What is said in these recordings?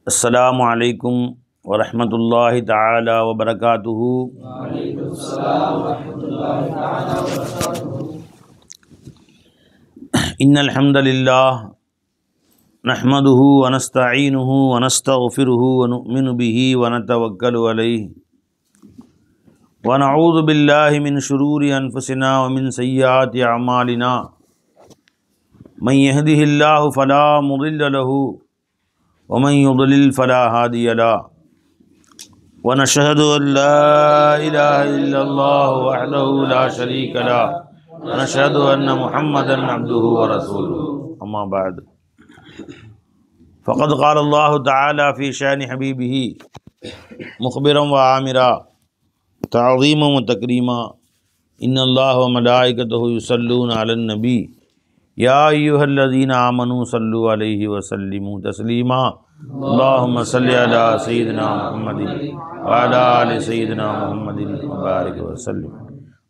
अस्सलामु अलैकुम वरहमतुल्लाहि तआला वबरकातुहु। इन्नल हम्दलिल्लाह नहमदुहु व नस्तईनुहु व नस्तगफिरुहु व नु'मिनु बिही व नतवक्कलु अलैहि व नऊज़ु बिल्लाहि मिन शुरूरि अनफुसिना व मिन सय्यिआति अअमालिना मन यहदिहिल्लाहु फला मुदिल्ल लहु व मन युद्लिल फला हादिय लहु व नशहदु अन ला इलाहा इल्लल्लाहु वहदहु ला शरीक लहु व नशहदु अन्न मुहम्मदन अब्दुहु व रसूलुहु अम्मा बाद फ़क़द क़ाल अल्लाहु तआला फ़ी शानि हबीबिही मुख़बिरन व आमिरा तअज़ीमन व तकरीमा इन्नल्लाह व मलाइकतहु युसल्लूना अलन नबी या अय्युहल्लज़ीना आमनू सल्लु अलैहि व सल्लिमू तस्लीमा अल्लाहुम्मा सल्लि अला सय्यिदिना मुहम्मदिन व अला आलि सय्यिदिना मुहम्मदिन व बारिक व सल्लिम।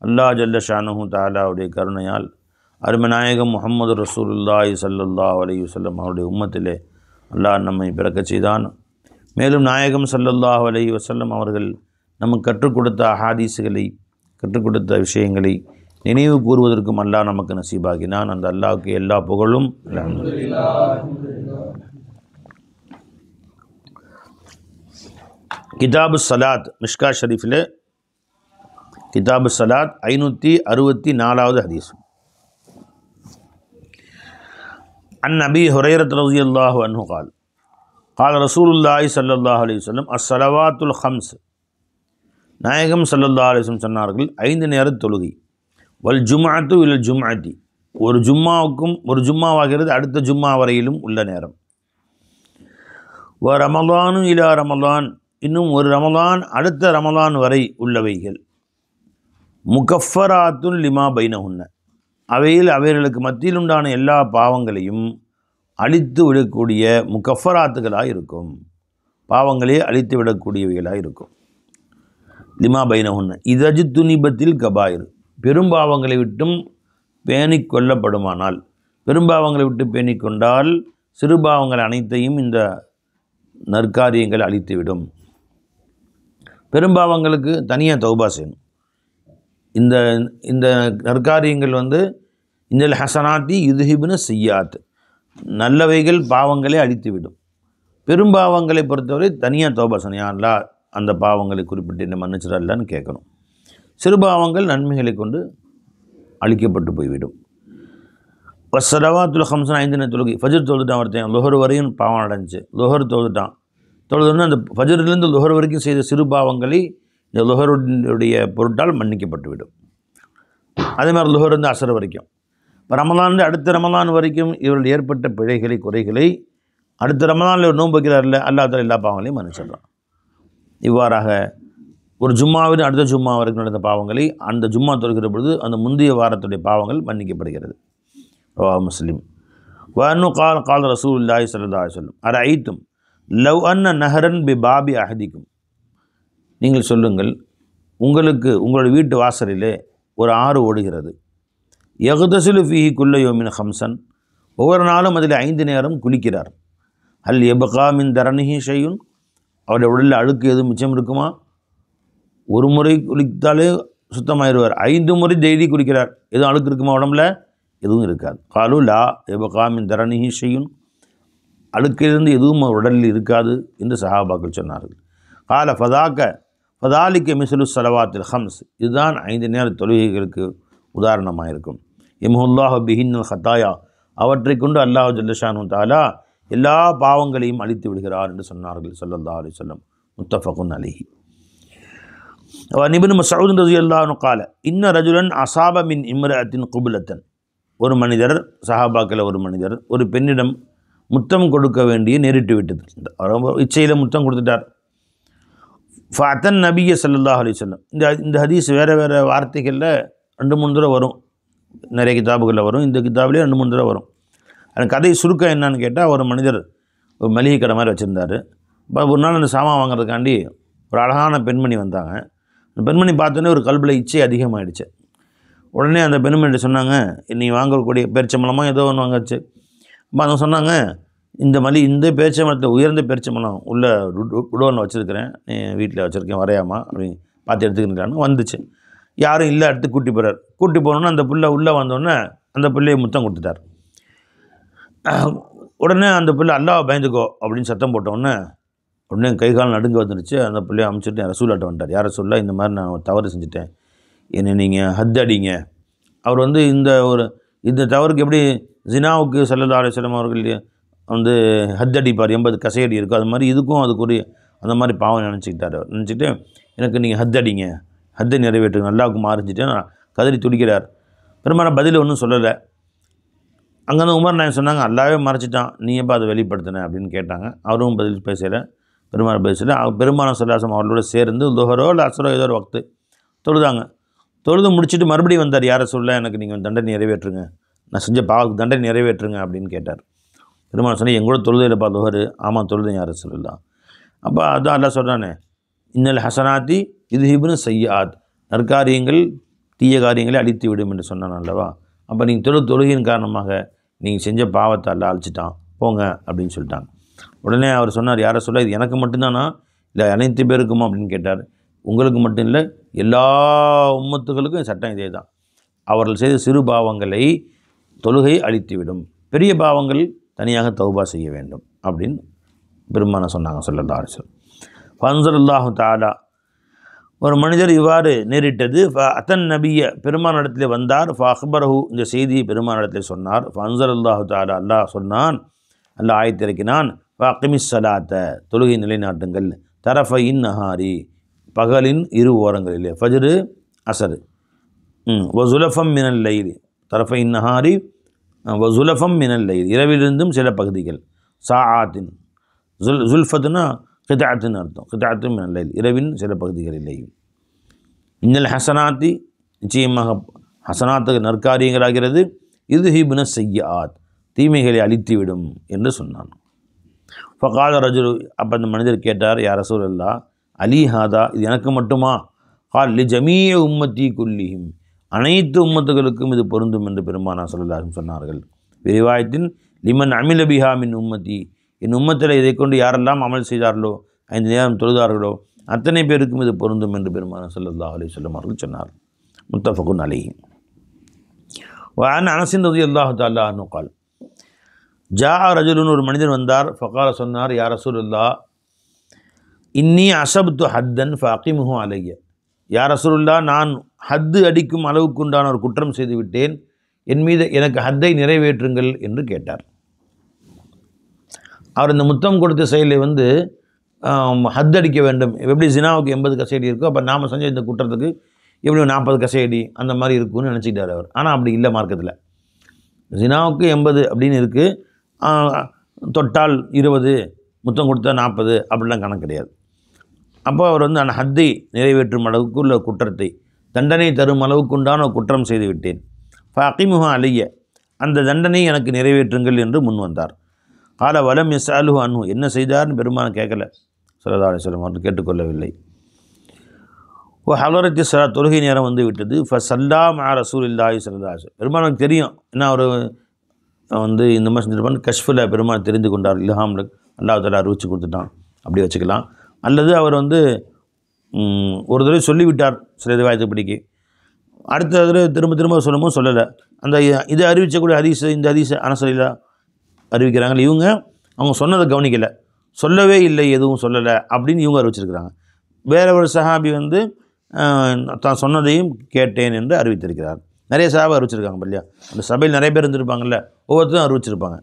अल्लाह जल्ल ஷானஹு தஆலா உடைய கருணையால் அருமநாயகம் முஹம்மது ரசூலுல்லாஹி ஸல்லல்லாஹு அலைஹி வஸல்லம் அவருடைய உம்மத்திலே அல்லாஹ் நம்மை பிறக்கச் செய்தான். மேலும் நாயகம் ஸல்லல்லாஹு அலைஹி வஸல்லம் அவர்கள் நமக்கு கற்றுக் கொடுத்த அஹாதீஸ்களை, கற்றுக் கொடுத்த விஷயங்களை நினைவு கூறுவதற்கும் அல்லாஹ் நமக்கு நசீபாகினான். அந்த அல்லாஹ்வுக்கு எல்லா புகழும். கிதாபு சலாத் மிஷ்கா ஷரீஃபில் கிதாபு சலாத் 564வது ஹதீஸ். அன் நபி ஹுரைரத் ரலியல்லாஹு அன்ஹு قال قال ரசூலுல்லாஹி ஸல்லல்லாஹு அலைஹி வஸல்லம் அஸ்ஸலவாத்துல் ஹம்ஸ். நாயகம் ஸல்லல்லாஹு அலைஹி வஸல்லம் சொன்னார்கள், 5 நேர தொழுகை. வல் ஜும்அத்து இலல் ஜும்அத்தி, ஒரு ஜும்மாவுக்கும் ஒரு ஜும்மாவாகிறது அடுத்த ஜும்மா வரையிலும் உள்ள நேரம். வ ரமலானு இலா ரமலான், இன்னும் ஒரு ரமலான் அடுத்த ரமலான் வரை உள்ளவைகள். முகஃபராத்துன் லிமா பைனஹுன்ன, அவைகளுக்கு மத்தியில் உண்டான எல்லா பாவங்களையும் அழித்து விடக்கூடிய முகஃபராத்துகளாக இருக்கும், பாவங்களே அழித்து விடக்கூடியவைகளாக இருக்கும். லிமா பைனஹுன்ன இதஜு துனிபத்தில் கபாயிர், பெரும்பாவங்களை விட்டும் பேணிக் கொள்ளப்படுமானால், பெரும்பாவங்களை விட்டு பேணிக்கொண்டால் சிறுபாவங்கள் அனைத்தையும் இந்த நற்காரியங்கள் அழித்துவிடும். பெரும்பாவங்களுக்கு தனியாக தௌபா செய்யணும். இந்த இந்த நற்காரியங்கள் இந்தல் ஹசனாத்தி யுதுஹிபுன செய்யாத், நல்லவைகள் பாவங்களை அழித்துவிடும். பெரும்பாவங்களை பொறுத்தவரை தனியாக தௌபா செய்யணும். யாரெல்லாம் அந்த பாவங்களை குறிப்பிட்டு என்ன மன்னிச்சிடலான்னு கேட்கணும். சிறுபாவங்கள் நன்மைகளை கொண்டு அழிக்கப்பட்டு போய்விடும். வஸ்ஸலவாத்துல் ஹம்ஸன், 5 தொழுகை. ஃபஜர் தொழுதுட்டான் ஒருத்தன், லுஹர் வரையும் பாவம் அடைஞ்சு, லுஹர் தொழுதுட்டான். தொழுதுன்னு அந்த ஃபஜரிலிருந்து லுஹர் வரைக்கும் செய்த சிறு பாவங்களை இந்த லுஹருடைய பொருட்டால் மன்னிக்கப்பட்டுவிடும். அதே மாதிரி லுஹர் அசர் வரைக்கும். இப்போ ரமலான் அடுத்த ரமலான் வரைக்கும் இவர்கள் ஏற்பட்ட பிழைகளை, குறைகளை அடுத்த ரமலானில் ஒரு நோன்பு வைக்கிறார்ல, அல்லாஹ் தஆலா எல்லா பாவங்களையும் மன்னிச்சிடலாம். இவ்வாறாக ஒரு ஜும்மாவின் அடுத்த ஜும்மா வரைக்கும் நடந்த பாவங்களை அந்த ஜும்மா தொழுகிற பொழுது அந்த முந்தைய வாரத்துடைய பாவங்கள் மன்னிக்கப்படுகிறது. ரவாஹு முஸ்லிம். வஅன்னு கால ரசூலுல்லாஹி ஸல்லல்லாஹு அலைஹி வஸல்லம் அரஐத்தும் லவ் அன்ன நஹரன் பி பாபி அஹதிக்கும், நீங்கள் சொல்லுங்கள், உங்களுடைய வீட்டு வாசலிலே ஒரு ஆறு ஓடுகிறது. யக்தஸிலு ஃபீஹி குல்ல யௌமின் ஹம்ஸன், ஒவ்வொரு நாளும் அதில் 5 நேரம் குளிக்கிறார். ஹல் யப்கா மின் தரனிஹி ஷையுன், அவருடைய உடலில் அழுக்கு எதுவும் மிச்சம் இருக்குமா? ஒரு முறை குளித்தாலே சுத்தமாயிருவார். 5 முறை டெய்லி குளிக்கிறார், எதுவும் அழுக்கு இருக்குமா உடம்புல? எதுவும் இருக்காது. காலு லா யப்கா மின் தரனிஹி ஷையுன், அழுக்கிலிருந்து எதுவும் உடலில் இருக்காது என்று சஹாபாக்கள் சொன்னார்கள். கால ஃபதாலிக்க மிஸ்லு ஸலவாத்தில் ஹம்ஸ், இதுதான் 5 நேர தொழுகைகளுக்கு உதாரணமாக இருக்கும். இம்ஹுல்லாஹு பிஹின்னல் ஹத்தாயா, அவற்றை கொண்டு அல்லாஹ் ஜல்ல ஷானஹு தஆலா எல்லா பாவங்களையும் அழித்து விடுகிறார் என்று சொன்னார்கள் ஸல்லல்லாஹு அலைஹி வஸல்லம். முத்தஃபகுன் அலைஹி. இப்னு மஸ்ஊத் ரலியல்லாஹு அன்ஹு قال இன்ன ரஜுலன் அஸாப மின் இம்ரஅத்தின் குபுலத்தன், ஒரு மனிதர், சஹாபாக்கள் ஒரு மனிதர் ஒரு பெண்ணிடம் முத்தம் கொடுக்க வேண்டிய நேரிட்டு விட்டது. இச்சையில் முத்தம் கொடுத்துட்டார். ஃபஅத்தன் நபிய ஸல்லல்லாஹு அலைஹி வஸல்லம், இந்த ஹதீஸ் வேறு வேறு வார்த்தைகளில் 2-3 தடவை வரும், நிறைய கிதாபுகளில் வரும், இந்த கிதாபிலே 2-3 தடவை வரும். அந்த கதை சுருக்கம் என்னன்னு கேட்டால், ஒரு மனிதர் ஒரு மளிகை கடை மாதிரி வச்சுருந்தார். இப்போ ஒரு நாள் அந்த சாமான் வாங்குறதுக்காண்டி ஒரு அழகான பெண்மணி வந்தாங்க. அந்த பெண்மணி பார்த்தோன்னே ஒரு கல்பில் இச்சை அதிகமாகிடுச்சு. உடனே அந்த பெண்மணி சொன்னாங்க, நீ வாங்கக்கூடிய பேரிச்சம்பழமாக ஏதோ ஒன்று வாங்கச்சு. அப்போ அவங்க சொன்னாங்க, இந்த பேரிச்சை மரத்தில் உயர்ந்த பேரிச்சை மரம் உள்ள குடோனில் வச்சுருக்கிறேன், வீட்டில் வச்சுருக்கேன், வரையாமா அப்படின்னு பார்த்து எடுத்துக்கிறான்னு வந்துச்சு. யாரும் இல்லை, எடுத்து கூட்டி போகிறார். கூட்டி போனோன்னே அந்த புள்ள உள்ளே வந்தோடனே அந்த பிள்ளையை முத்தம் கொடுத்துட்டார். உடனே அந்த பிள்ளை அல்லாஹ் பயந்துக்கோ அப்படின்னு சத்தம் போட்டோடனே உடனே கை கால் நடுங்க வந்துருச்சு. அந்த பிள்ளையை அமுச்சுட்டு ரசூலாட்ட வந்துட்டார். யாரை சொல்ல இந்த மாதிரி நான் தவறு செஞ்சுட்டேன், என்னை நீங்கள் ஹத் அடிங்க. அவர் வந்து இந்த தவறுக்கு எப்படி ஜினாவுக்கு ஸல்லல்லாஹு அலைஹி வஸல்லம் அவர்கள் வந்து ஹத் அடிப்பார், 80 கசையடி இருக்கும், அது மாதிரி இதுக்கும் அதுக்குரிய அந்த மாதிரி பாவம் நினச்சிக்கிட்டார். அவர் நினச்சிட்டு எனக்கு நீங்கள் ஹத் அடிங்க, ஹத்தை நிறைவேற்றுங்க, அல்லாவுக்கு மாறிச்சிட்டு நான் கதறி துடிக்கிறார். பெருமான பதில் ஒன்றும் சொல்லலை. அங்கேருந்து உமர் நாயகம் சொன்னாங்க, அல்லாவே மறைச்சிட்டான், நீ எப்போ அதை வெளிப்படுத்தின அப்படின்னு கேட்டாங்க. அவரும் பதில் பேசலை, பெருமான பேசலை. பெருமான சல்லாசம் அவர்களோட சேர்ந்து துஹரோ இல்லை அசரோ ஏதோ ஒரு வக்து தொழுதாங்க. தொழுது முடிச்சுட்டு மறுபடியும் வந்தார். யாரை சொல்ல எனக்கு நீங்கள் தண்டனை நிறைவேற்றுங்க, நான் செஞ்ச பாவத்துக்கு தண்டனை நிறைவேற்றுங்க அப்படின்னு கேட்டார். பெருமான சொன்னால் எங்கூட தொழுதையில்ப்பா துஹரு. ஆமாம் தொழுதை யாரை சொல்லலாம். அப்போ அதான் அல்லா சொல்கிறானே, இன்னல் ஹசனாத்தி இது ஹிப்னு சையாத், நற்காரியங்கள் தீய காரியங்களை அழித்து விடும் என்று சொன்னான் அல்லவா. அப்போ நீங்கள் தொழுகையின் காரணமாக நீங்கள் செஞ்ச பாவத்தை அல்ல அழிச்சிட்டான், போங்க அப்படின்னு சொல்லிட்டாங்க. உடனே அவர் சொன்னார், யாரை சொல்ல இது எனக்கு மட்டும்தானா இல்லை அனைத்து பேருக்குமா அப்படின்னு கேட்டார். உங்களுக்கு மட்டும் இல்லை, எல்லா உம்மத்துகளுக்கும் சட்டம் இதே தான். அவர்கள் செய்த சிறு பாவங்களை தொழுகை அழித்துவிடும், பெரிய பாவங்கள் தனியாக தௌபா செய்ய வேண்டும் அப்படின்னு பெருமான சொன்னாங்க ஸல்லல்லாஹு அலைஹி வஸல்லம். ஃபன்ஸலல்லாஹு தஆலா, ஒரு மனிதர் இவ்வாறு நேரிட்டது. அத்தன் நபிய, பெருமானிடத்தில் வந்தார். அக்பரஹு, இந்த செய்தியை பெருமானிடத்தில் சொன்னார். ஃபன்ஸலல்லாஹு தஆலா, அல்லாஹ் சொன்னான், அல்லாஹ் ஆயத்திறக்கினான், அகிமிஸ் ஸலாத்த, தொழுகை நிலைநாட்டுங்கள், தரஃபைன் நஹாரி, பகலின் இரு ஓரங்களிலே, ஃபஜ்ரு அஸர், வஸுலஃபம் மினல் லைல், தரஃபைன் நஹாரி வஸுலஃபம் மினல் லைல், இரவிலிருந்தும் சில பகுதிகள், சாஆத்தின், ஜுல்ஃபத்துனா கிதாத்துன்னு அர்த்தம், கிதாத்து மினல் லைல், இரவின் சில பகுதிகளிலேயும். இன்னல் ஹசனாத்தி, நிச்சயமாக ஹசனாத்துக்கு நற்காரியங்களாகிறது, இது ஹிப்ன சையாத், தீமைகளை அழித்துவிடும் என்று சொன்னான். ஃபகால ரஜுல், அப்போ அந்த மனிதர் கேட்டார், யா ரசூலல்லாஹ், அலி ஹாதா, இது எனக்கு மட்டுமா? கால் லி ஜமீய உம்மத்தி குல்லிஹிம், அனைத்து உம்மத்துகளுக்கும் இது பொருந்தும் என்று பெருமானா ஸல்லல்லாஹு அலைஹி வஸல்லம் சொன்னார்கள். விரிவாயத்தின் லிமன் அமில பிஹா மின் உம்மத்தி, என் உம்மத்தில் இதை கொண்டு யாரெல்லாம் அமல் செய்தார்களோ, 5 நேரம் தொழுதார்களோ அத்தனை பேருக்கும் இது பொருந்தும் என்று பெருமானா ஸல்லல்லாஹு அலைஹி வஸல்லம் அவர்கள் சொன்னார். முத்தஃபகுன் அலைஹி. வஅன் அனஸ் ரலியல்லாஹு தஆலா அன்ஹு قال, ஜா ரஜுலுன், ஒரு மனிதர் வந்தார். ஃபகால, சொன்னார், யா ரசூலுல்லாஹ், இன்னி அஸப்து ஹத்தன் ஃபஅகிம்ஹு அலைய, யா ரசூலுல்லாஹ், நான் ஹத்து அடிக்கும் அளவுக்கு உண்டான ஒரு குற்றம் செய்து விட்டேன், என் மீது எனக்கு ஹத்தை நிறைவேற்றுங்கள் என்று கேட்டார். அவர் இந்த முத்தம் கொடுத்த செயலை வந்து ஹத் அடிக்க வேண்டும், எப்படி ஜினாவுக்கு 80 கசையடி இருக்கோ, அப்போ நாம் செஞ்ச இந்த குற்றத்துக்கு எப்படி 40 கசையடி அந்த மாதிரி இருக்குன்னு நினச்சிக்கிட்டார் அவர். ஆனால் அப்படி இல்லை, மார்க்கத்தில் ஜினாவுக்கு 80 அப்படின்னு இருக்குது, தொட்டால் 20, முத்தம் கொடுத்தா 40 அப்படிலாம் கணக்கு கிடையாது. அப்போ அவர் வந்து அந்த ஹத்தை நிறைவேற்றும் அளவுக்கு உள்ள குற்றத்தை, தண்டனை தரும் அளவுக்கு உண்டான குற்றம் செய்து விட்டேன். ஃபஅகிமுஹு அலைய, அந்த தண்டனை எனக்கு நிறைவேற்றுங்கள் என்று முன் வந்தார். கால வலம் யஸ்அலுஹு அன்ஹு, என்ன செய்தார்னு பெருமான கேட்கல, ஸல்லல்லாஹு அலைஹி வஸல்லம் அவர்கள் கேட்டுக்கொள்ளவில்லை. ஹலரத்தி ஸலா, தொழுகை நேரம் வந்து விட்டது. ஃபஸல்லா மஅ ரசூலில்லாஹி ஸல்லல்லாஹு அலைஹி வஸல்லம், பெருமானுக்கு தெரியும் என்ன அவர் வந்து இந்த மாதிரி செஞ்சிருப்பான்னு. கஷ்ஃபில் பெருமான் தெரிந்து கொண்டார், இல்ஹாமில் அல்லாஹ் தஆலா அறிவிச்சு கொடுத்துட்டான், அப்படி வச்சுக்கலாம். அல்லது அவர் வந்து ஒரு தடவை சொல்லிவிட்டார், சில ரிவாயத்துப்படிக்கு, அடுத்த தடவை திரும்ப திரும்ப சொல்லவும் சொல்லலை. அந்த இதை அறிவிக்கக்கூடிய ஹதீஸ், இந்த ஹதீஸ் அனசரில் அறிவிக்கிறாங்க. இவங்க அவங்க சொன்னதை கவனிக்கலை, சொல்லவே இல்லை, எதுவும் சொல்லலை அப்படின்னு இவங்க அறிவிச்சிருக்கிறாங்க. வேற ஒரு சஹாபி வந்து தான் சொன்னதையும் கேட்டேன் என்று அறிவித்திருக்கிறார். நிறைய சஹாபா அறிவிச்சிருக்காங்க இல்லையா, அந்த சபையில் நிறைய பேர் இருந்திருப்பாங்கல்ல, ஒவ்வொருத்தரும் அறிவிச்சிருப்பாங்க.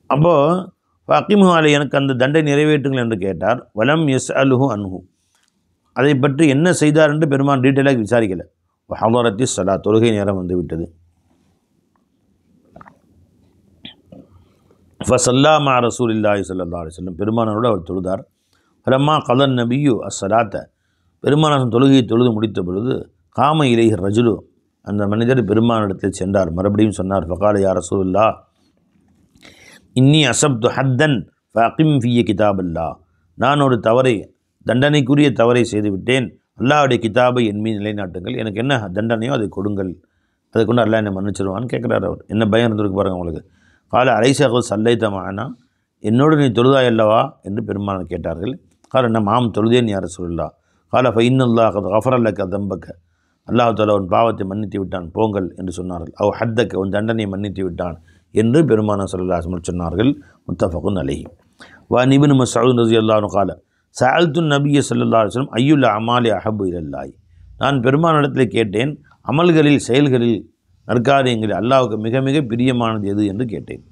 அப்போது அகிமுஹு அலை, எனக்கு அந்த தண்டை நிறைவேற்றுங்கள் என்று கேட்டார். வலம் யஸ்அலுஹு அன்ஹு, அதை பற்றி என்ன செய்தார் என்று பெருமான் டீட்டெயிலாக விசாரிக்கலை. ஹலரத்தி ஸலா, தொழுகை நேரம் வந்து விட்டது. ஃபஸல்லா மஅ ரசூலில்லாஹி ஸல்லல்லாஹு அலைஹி வஸல்லம், பெருமானோடு அவர் தொழுதார். ஃபலம்மா கலன் நபியு அஸ்ஸலாத்த, பெருமானார் தொழுகையை தொழுது முடித்த பொழுது, காம இலைஹி ரஜுலு, அந்த மனிதர் பெருமானிடத்தில் சென்றார். மறுபடியும் சொன்னார், ஃபகால யா ரசூலுல்லாஹ், இன்னி அஸப்து ஹத்தன் ஃபஅகிம் ஃபிய கிதாபல்லா, நான் ஒரு தவறை, தண்டனைக்குரிய தவறை செய்துவிட்டேன், அல்லாஹ்வுடைய கிதாபை என் மீது நிலைநாட்டுங்கள், எனக்கு என்ன தண்டனையோ அதை கொடுங்கள், அதை கொண்டு அல்லாஹ் என்னை மன்னிச்சிருவான்னு கேட்குறாரு அவர். என்ன பயம் இருந்திருக்கு பாருங்கள் உங்களுக்கு. கால அலைசகல் சல்லைத்த மானா, என்னோடு நீ தொழுதாய் அல்லவா என்று பெருமானார் கேட்டார்கள். கால என்ன மாம் தொழுதேன் யார் ரசூலுல்லாஹ். கால ஃபைன்னல்லாஹ் கஃபரல்லக தம்பக்க, அல்லாஹ் தஆலா உன் பாவத்தை மன்னித்து விட்டான் போங்கள் என்று சொன்னார்கள். அவ் ஹத்தக்க, உன் தண்டனையை மன்னித்து விட்டான் என்று பெருமானார் ஸல்லல்லாஹு அலைஹி வஸல்லம் சொன்னார்கள். முத்தஃபகுன் அலைஹி. வஅன் இப்னு மஸ்ஊத் ரலியல்லாஹு அன்ஹு கால சஅல்து நபிய ஸல்லல்லாஹு அலைஹி வஸல்லம் அய்யுல் அமாலி அஹப்பு இலல்லாஹ். நான் பெருமானிடத்தில் கேட்டேன், அமல்களில் செயல்களில் நற்காரியங்களில் அல்லாஹ்வுக்கு மிக மிக பிரியமானது எது என்று கேட்டேன்.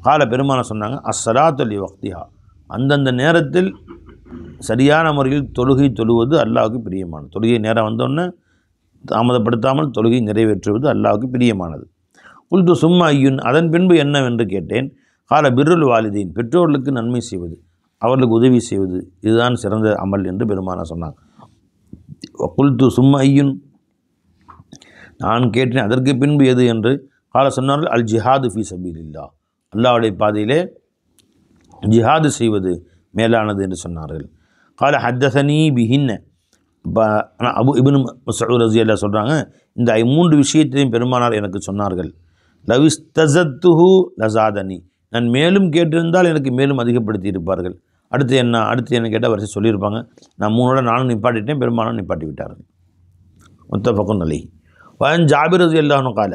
கால பெருமானார் சொன்னாங்க, அஸ்ஸலாத்து லி வக்திஹா, அந்தந்த நேரத்தில் சரியான முறையில் தொழுகை தொழுவது அல்லாஹ்வுக்கு பிரியமானது. தொழுகை நேரம் வந்தோடனே தாமதப்படுத்தாமல் தொழுகை நிறைவேற்றுவது அல்லாஹ்வுக்கு பிரியமானது. குல்து சும்மா ஐயுன், அதன் பின்பு என்னவென்று கேட்டேன். கால பிர்ருல் வாலிதீன், பெற்றோர்களுக்கு நன்மை செய்வது, அவர்களுக்கு உதவி செய்வது, இதுதான் சிறந்த அமல் என்று பெருமானார் சொன்னாங்க. குல்து சும்மா ஐயுன், நான் கேட்டேன் அதற்கு பின்பு எது என்று. கால சொன்னார்கள், அல் ஜிஹாது ஃபீ சபீலில்லாஹ், அல்லாஹ்வுடைய பாதையிலே ஜிஹாது செய்வது மேலானது என்று சொன்னார்கள். கால ஹத்தஸனி பிஹின்ன, அபு இப்னு மஸ்ஊத் ரலியல்லாஹு சொல்கிறாங்க, இந்த 3 விஷயத்தையும் பெருமானார் எனக்கு சொன்னார்கள். லவிஸ்தஸத்துஹு லஸாதனி, நான் மேலும் கேட்டிருந்தால் எனக்கு மேலும் அதிகப்படுத்தி இருப்பார்கள். அடுத்து என்ன கேட்டால் வரிசை சொல்லியிருப்பாங்க. நான் 3ஓட நானும் நிப்பாட்டிட்டேன், பெருமானார் நிப்பாட்டி விட்டார்கள். முத்தஃபகுன் அலைஹி. வஅன் ஜாபிர் ரலியல்லாஹு அன்ஹு கால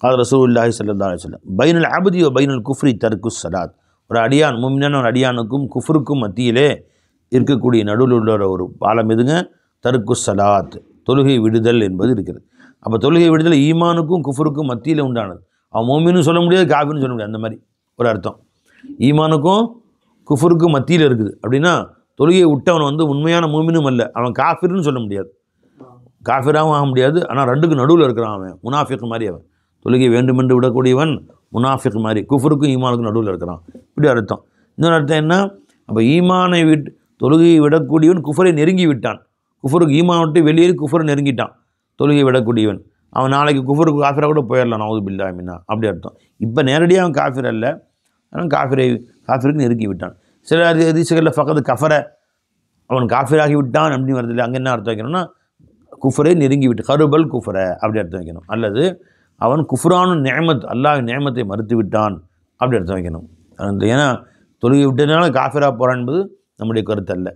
கால ரசூலுல்லாஹி ஸல்லல்லாஹு அலைஹி வஸல்லம் பைனல் அப்தி வ பைனல் குஃப்ரி தர்குஸ் ஸலாத், ஒரு அடியான் முஃமினான ஒரு அடியானுக்கும் குஃப்ருக்கும் மத்தியிலே இருக்கக்கூடிய நடுவில் உள்ள ஒரு பாலம் எதுங்க? தர்குஸ் ஸலாத், தொழுகை விடுதல் என்பது இருக்கிறது. அப்போ தொழுகை விடுதல் ஈமானுக்கும் குஃப்ருக்கும் மத்தியில் உண்டானது. அவன் மோமின்னு சொல்ல முடியாது, காஃபிர்னு சொல்ல முடியாது, அந்த மாதிரி ஒரு அர்த்தம். ஈமானுக்கும் குஃப்ருக்கும் மத்தியில் இருக்குது அப்படின்னா தொழுகையை விட்டவன் உண்மையான மோமினும் அல்ல, அவன் காஃபிர்னு சொல்ல முடியாது, காஃபிராகவும் ஆக முடியாது. ஆனால் ரெண்டுக்கு நடுவில் இருக்கிறான், அவன் முனாஃபிக் மாதிரி. அவன் தொழுகை வேண்டுமென்று விடக்கூடியவன் முனாஃபிக் மாதிரி, குஃப்ருக்கும் ஈமானுக்கும் நடுவில் இருக்கிறான், இப்படி அர்த்தம். இன்னொரு அர்த்தம் என்ன? அப்போ ஈமானை தொழுகையை விடக்கூடியவன் குஃபரை நெருங்கி விட்டான், குஃபருக்கு ஈமான் விட்டு வெளியேறி குஃபரை நெருங்கிட்டான். தொழுகை விடக்கூடியவன் அவன் நாளைக்கு குஃபருக்கு காஃபிராக கூட போயிடலாம், நவுது பில்லாஹ் மின்னா, அப்படி அர்த்தம். இப்போ நேரடியாக அவன் காஃபிர் அல்ல, ஆனால் காஃபிருக்கு நெருங்கி விட்டான். சில ஹதீஸ்களில் ஃபகத் கஃபரை, அவன் காஃபிராகி விட்டான் அப்படின்னு வருது இல்லை, அங்கே என்ன அர்த்தம் வைக்கணும்னா குஃபரை நெருங்கி விட்டு, கருபல் குஃபரை அப்படி அர்த்தம் வைக்கணும். அல்லது அவன் குஃப்ரானு நேமத், அல்லாஹ் நேமத்தை மறுத்து விட்டான் அப்படி அர்த்தம் வைக்கணும். ஏன்னா தொழுகை விட்டதுனால காஃபிராக போகிறான் என்பது நம்முடைய கருத்து அல்ல.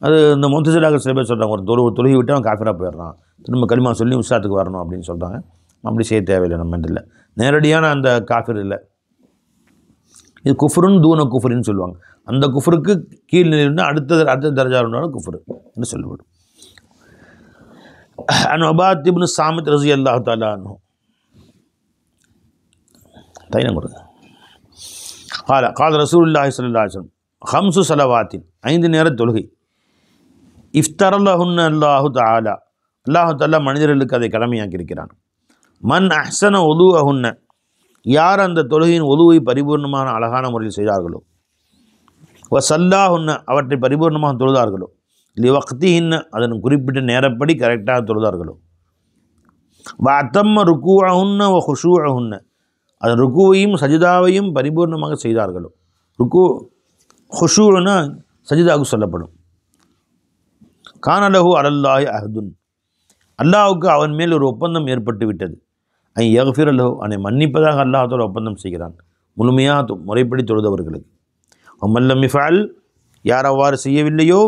அது இந்த முத்தசிலாக சில பேர் சொல்கிறாங்க, ஒரு தொழுகை விட்டு அவன் காஃபிராக போயிடுறான், திரும்ப கலிமா சொல்லி உஸ்தாத்துக்கு வரணும் அப்படின்னு சொல்கிறாங்க. அப்படி செய்ய தேவையில்லை நம்ம இல்லை, நேரடியான அந்த காஃபிர் இல்லை. இது குஃப்ருன்னு தூன குஃப்ரின்னு சொல்லுவாங்க. அந்த குஃப்ருக்கு கீழ் நிலையில் அடுத்த தரஜா உண்டான குஃப்ரு என்று சொல்லப்படும். அன் உபாத் இப்னு சாமித் ரலியல்லாஹு தஆலா அன்ஹு தைனம் கொடுங்க. கால ரசூலுல்லாஹி ஸல்லல்லாஹு அலைஹி வஸல்லம் ஹம்சு ஸலவாத்தின், 5 நேர தொழுகை. இஃப்தரல்லஹுன்ன அல்லாஹு தஆலா, அல்லாஹு தஆலா மனிதர்களுக்கு அதை கடமையாக்கி இருக்கிறான். மன் அஹ்ஸன உதுஅஹுன்ன, யார் அந்த தொழுகையின் ஒதுவை பரிபூர்ணமான அழகான முறையில் செய்தார்களோ, வ சல்லாஹுன்ன, அவற்றை பரிபூர்ணமாக தொழுதார்களோ, லி வக்திஹின்ன, அதன் குறிப்பிட்ட நேரப்படி கரெக்டாக தொழுதார்களோ, வ அத்தம்ம ருக்கூஅஹுன்ன வ ஹுஷூஅஹுன்ன, அதன் ருக்குவையும் சஜிதாவையும் பரிபூர்ணமாக செய்தார்களோ, ருக்கு ஹுஷூனா சஜிதாவுக்கு சொல்லப்படும். கானலஹு அலல்லாஹி அஹதுன், அல்லாஹுக்கு அவன் மேல் ஒரு ஒப்பந்தம் ஏற்பட்டு விட்டது. ஐ யக்ஃபிர லஹு, அவனை மன்னிப்பதாக அல்லாஹ்வோட ஒப்பந்தம் செய்கிறான் முழுமையாக முறைப்படி தொழுதவர்களுக்கு. வமல்லம் இஃஅல், யார் அவ்வாறு செய்யவில்லையோ,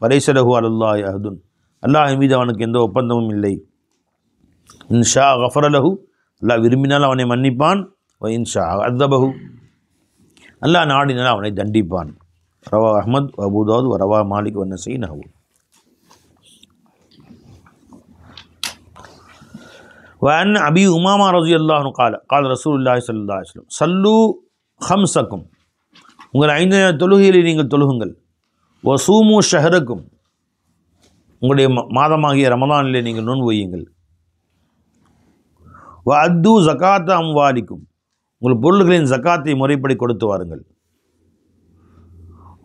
ஃபலைஸ லஹு அலல்லாஹி அஹதுன், அல்லாஹ் மீது அவனுக்கு எந்த ஒப்பந்தமும் இல்லை. இன்ஷா கஃபர லஹு, அல்லாஹ் விரும்பினால் அவனை மன்னிப்பான். வ இன்ஷா அத்தபஹு, அல்லாஹ் நாடினால் அவனை தண்டிப்பான். ரவா அஹ்மத் அபூ தாவூத் வ ரவா மாலிக் வ நஸீ நஹு. وأن أبي أمامة رضي الله عنه قال قال رسول الله صلى الله عليه وسلم صلوا خمسكم, உங்கள் 5 தொழுகைகளை நீங்கள் தொழுகுங்கள். வசூமு ஷஹரக்கும், உங்களுடைய மாதமாகிய ரமதானிலே நீங்கள் நோன்பு வையுங்கள். வ அத்து ஜகாத்த அம்வாலிக்கும், உங்கள் பொருள்களின் ஜக்காத்தை முறைப்படி கொடுத்து வாருங்கள்.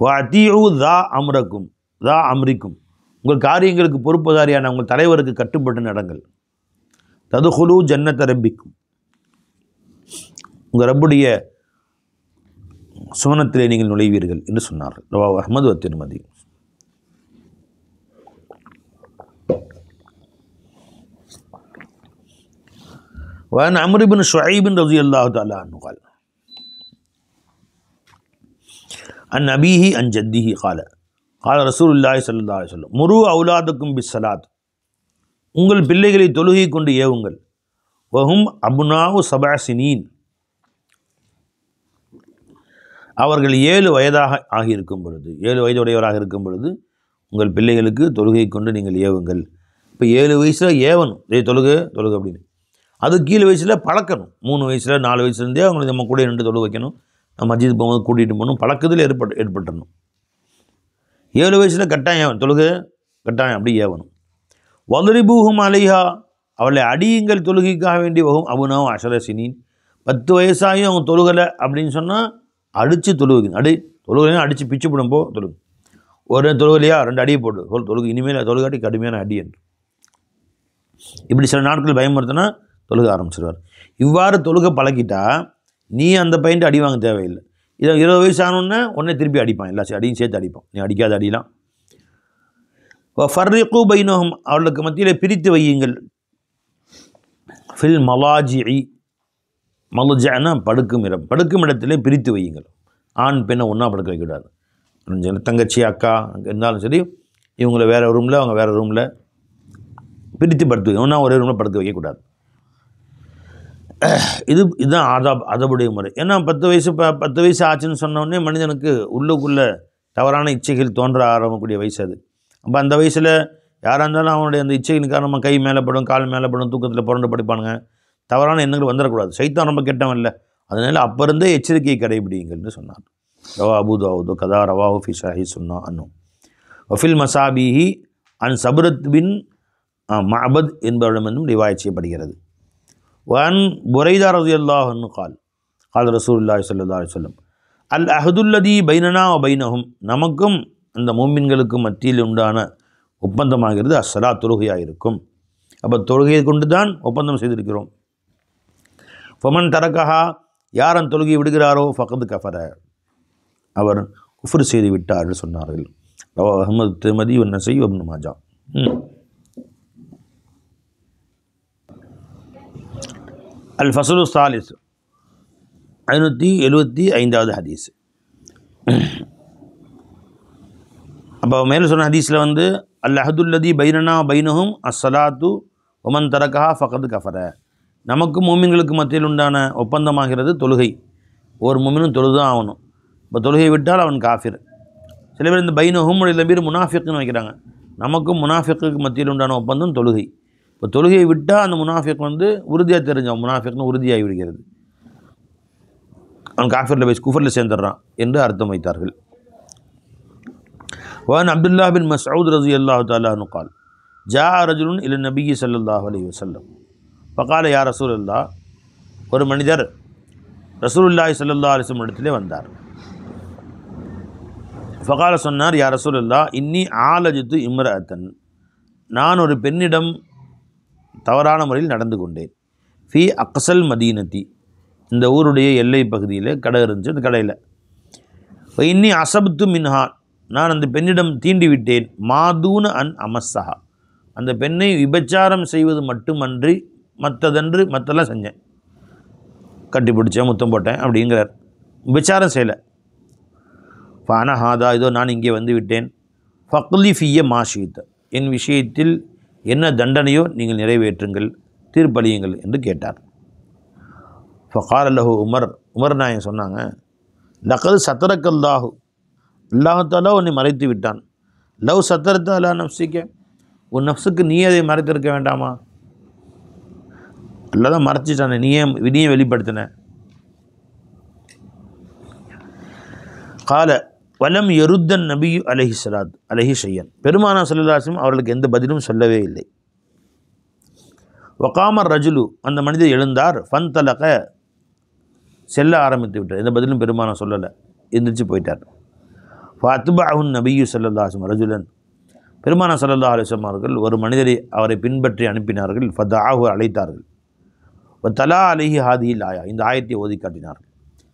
வ அத்தீஉ தா அம்ரக்கும், தா அம்ரிக்கும், உங்கள் காரியங்களுக்கு பொறுப்புதாரியான உங்கள் தலைவருக்கு கட்டுப்பட்டு நடங்கள். ததுகுலு ஜன்னத ரப்பிக்கும், உங்கள் ரப்புடைய சுவனத்திலே நீங்கள் நுழைவீர்கள் என்று சொன்னார்கள். ரவாஹு அஹ்மத் வ திர்மிதி. وعن عمرو بن شعيب رضي الله تعالى عنه قال அன் அபீஹி அன் ஜத்திஹி கால ரசூலுல்லாஹி ஸல்லல்லாஹு அலைஹி வஸல்லம் முரு அவுலாதுக்கும் பிஸ்ஸலாத், உங்கள் பிள்ளைகளை தொழுகை கொண்டு ஏவுங்கள். வஹும் அப்னாஉ சபஅ சினீன், அவர்கள் 7 வயதாக ஆகியிருக்கும் பொழுது, 7 வயதுடையவராக இருக்கும் பொழுது உங்கள் பிள்ளைகளுக்கு தொழுகை கொண்டு நீங்கள் ஏவுங்கள். இப்போ 7 வயசில் ஏவணும், தொழுகை அப்படின்னு. அது கீழே வயசில் பழக்கணும். 3 வயசில் 4 வயசுலேருந்தே அவங்களை நம்ம கூட நின்று தொழு வைக்கணும். நம்ம மஸ்ஜித் போகும்போது கூட்டிகிட்டு போகணும். பழக்கத்தில் ஏற்பட்டுடணும். 7 வயசில் கட்டாயம் தொழுகை, கட்டாயம் அப்படி ஏவணும். வதரிபூஹும் அலைஹா, அவளை அடியுங்கள் தொழுகைக்காக வேண்டி. வகும் அபுனாவும் அஷர சினீன், 10 வயசாகியும் அவங்க தொழுகலை அப்படின்னு சொன்னால் அடித்து தொழுகைக்கணும். தொழுகையும் அடித்து பிச்சு போடும். தொழுகு ஒரு தொழுகலையா 2 அடியை போட்டு தொழுகு, இனிமேல் தொழுகாட்டி கடுமையான அடி என்று இப்படி சில நாட்கள் பயமுறுத்தினா தொழுக ஆரம்பிச்சிடுவார். இவ்வாறு தொழுகை பழக்கிட்டா நீ அந்த பையன்ட்டு அடி வாங்க தேவையில்லை. இதை 20 வயசு ஆனோன்னே உடனே திருப்பி அடிப்பான், எல்லா அடியும் சேர்த்து அடிப்பான். நீ அடிக்காத அடிலாம். ஃபர்ரிகு பைனஹும், அவர்களுக்கு மத்தியில் பிரித்து வையுங்கள். ஃபில் மலாஜிஇ, மலஜனா படுக்கும் இடம், படுக்கும் இடத்திலே பிரித்து வையுங்கள். ஆண் பெண்ணை ஒன்றா படுக்க வைக்கக்கூடாது. தங்கச்சி அக்கா இருந்தாலும் சரி, இவங்களை வேறு ரூமில் அவங்க வேறு ரூமில் பிரித்து படுத்து வைக்கணும். ஒன்றா ஒரே ரூமில் படுக்க வைக்கக்கூடாது. இதுதான் அதபுடைய முறை. ஏன்னா 10 வயசு ஆச்சுன்னு சொன்னோடனே மனிதனுக்கு உள்ளுக்குள்ளே தவறான இச்சைகள் தோன்ற ஆரம்பிக்கக்கூடிய வயசு அது. அப்போ அந்த வயசில் யாராக இருந்தாலும் அவனுடைய அந்த இச்சைகளின் காரணமாக கை மேலே படும், கால் மேலே படும், தூக்கத்தில் புரண்டு படிப்பானுங்க. தவறான எண்ணங்கள் வந்துடக்கூடாது. சைத்தான் ரொம்ப கெட்டவன் இல்லை. அதனால் அப்போ இருந்தே எச்சரிக்கையை கடைபிடிங்கள்னு சொன்னார். ரவா அபூ தாவூத் கதா ரவாஹு ஃபி ஸஹீஹ் சுன்னா அன்னு வஃபில் மசாபிஹி அன் சப்ரத் பின் மஅபத் என்பவரிடமிருந்தும் ரிவாயத் செய்யப்படுகிறது. வன் புரைதா ரலியல்லாஹு அன்ஹு கால் ரசூலுல்லாஹி ஸல்லல்லாஹு அலைஹி வஸல்லம் அல் அஹதுல்லதி பைனனா வ பைனஹும், நமக்கும் அந்த மூமின்களுக்கும் மத்தியில் உண்டான ஒப்பந்தமாகிறது அஸ்ஸலா, தொழுகையாக இருக்கும். அப்போ தொழுகையை கொண்டு தான் ஒப்பந்தம் செய்திருக்கிறோம். ஃபமன் தரக்கஹா, யார் அந்த தொழுகையை விடுகிறாரோ ஃபகத் கஃபர, அவர் குஃப்ர் செய்து விட்டார் என்று சொன்னார்கள். ரவா அஹ்மத் திர்மிதி வ நஸீ வ இப்னு மாஜா. அல் ஃபஸ்லு ஸாலிஸ், 575வது ஹதீஸ். அப்போ மேலே சொன்ன ஹதீஸில் அல் அஹதுல்லதி பைனனா பைனஹும் அஸ்ஸலாத்து வமன் தரக்கஹா ஃபகத் கஃபர, நமக்கும் மூமின்களுக்கு மத்தியில் உண்டான ஒப்பந்தமாகிறது தொழுகை. ஒரு மூமினும் தொழுதான் ஆகணும். இப்போ தொழுகை விட்டால் அவன் காஃபிர். சில பேர் இந்த பைனஹும் சில பேர் முனாஃபிக்னு வைக்கிறாங்க. நமக்கும் முனாஃபிக்கு மத்தியில் உண்டான ஒப்பந்தம் தொழுகை. இப்போ தொழுகையை விட்டால் அந்த முனாஃபிக் உறுதியாக தெரிஞ்சான், முனாஃபிக்னு உறுதியாகி விடுகிறது, அவன் காஃபிரில் போய் குஃபரில் சேர்ந்துடுறான் என்று அர்த்தம் வைத்தார்கள். وعن عبد الله بن مسعود رضي الله تعالى عنه قال جاء رجل الى النبي صلى الله عليه وسلم فقال يا رسول الله, ஒரு மனிதர் ரசூலுல்லாஹி ஸல்லல்லாஹு அலைஹி வஸல்லம் இடத்திலே வந்தார். ஃபகால, சொன்னார், யா ரசூலல்லாஹ் இன்னி ஆலஜத்து இம்ரஅத்தன், நான் ஒரு பெண்ணிடம் தவறான முறையில் நடந்து கொண்டேன். ஃபி அக்ஸல் மதீனத்தி, இந்த ஊருடைய எல்லை பகுதியில் கடை இருந்துச்சு. அந்த கடையில் இன்னி அசப்து மின்ஹா, நான் அந்த பெண்ணிடம் தீண்டி விட்டேன். மாதூன அன் அமஸ்ஸஹா, அந்த பெண்ணை விபச்சாரம் செய்வது மட்டுமன்றி மற்றெல்லாம் செஞ்சேன், கட்டி பிடிச்சேன், முத்தம் போட்டேன் அப்படிங்கிறார். விபச்சாரம் செய்யலை. ஃபானா ஹாதா, இதோ நான் இங்கே வந்து விட்டேன். ஃபக்லி ஃபிய மாஷீத், என் விஷயத்தில் என்ன தண்டனையோ நீங்கள் நிறைவேற்றுங்கள், தீர்ப்பளியுங்கள் என்று கேட்டார். ஃபகார் அல்லஹு உமர் நாயன் சொன்னாங்க, லக்கது சத்தரக்கல்லாஹு, அல்லாஹாலா உன்னை மறைத்து விட்டான். லவ் சத்தரத்த அல்லா நஃப்ஸிக்க, உன் நஃப்ஸுக்கு நீ அதை மறைத்திருக்க வேண்டாமா? அல்லா தான் மறைச்சிட்டானே, நீயே வெளிப்படுத்தின. கால வலம் எருத்தன் நபியு அலைஹி ஷையன், பெருமானா ஸல்லல்லாஹு அலைஹி வஸல்லம் அவர்களுக்கு எந்த பதிலும் சொல்லவே இல்லை. வகாமர் ரஜுலு, அந்த மனிதர் எழுந்தார். ஃபன்தலக, செல்ல ஆரம்பித்து விட்டார். எந்த பதிலும் பெருமானா சொல்லலை, எந்திரிச்சு போயிட்டார். ஃபஅத்பஅஹு நபியு ஸல்லல்லாஹு அலைஹி வஸல்லம் ரஜுலன், பெருமானா ஸல்லல்லாஹு அலைஹி வஸல்லம் அவர்கள் ஒரு மனிதரை அவரை பின்பற்றி அனுப்பினார்கள். ஃபதஆஹு, அழைத்தார்கள். வதலா அலைஹி ஹாதிஹில் ஆயா, இந்த ஆயத்தை ஓதி காட்டினார்கள்.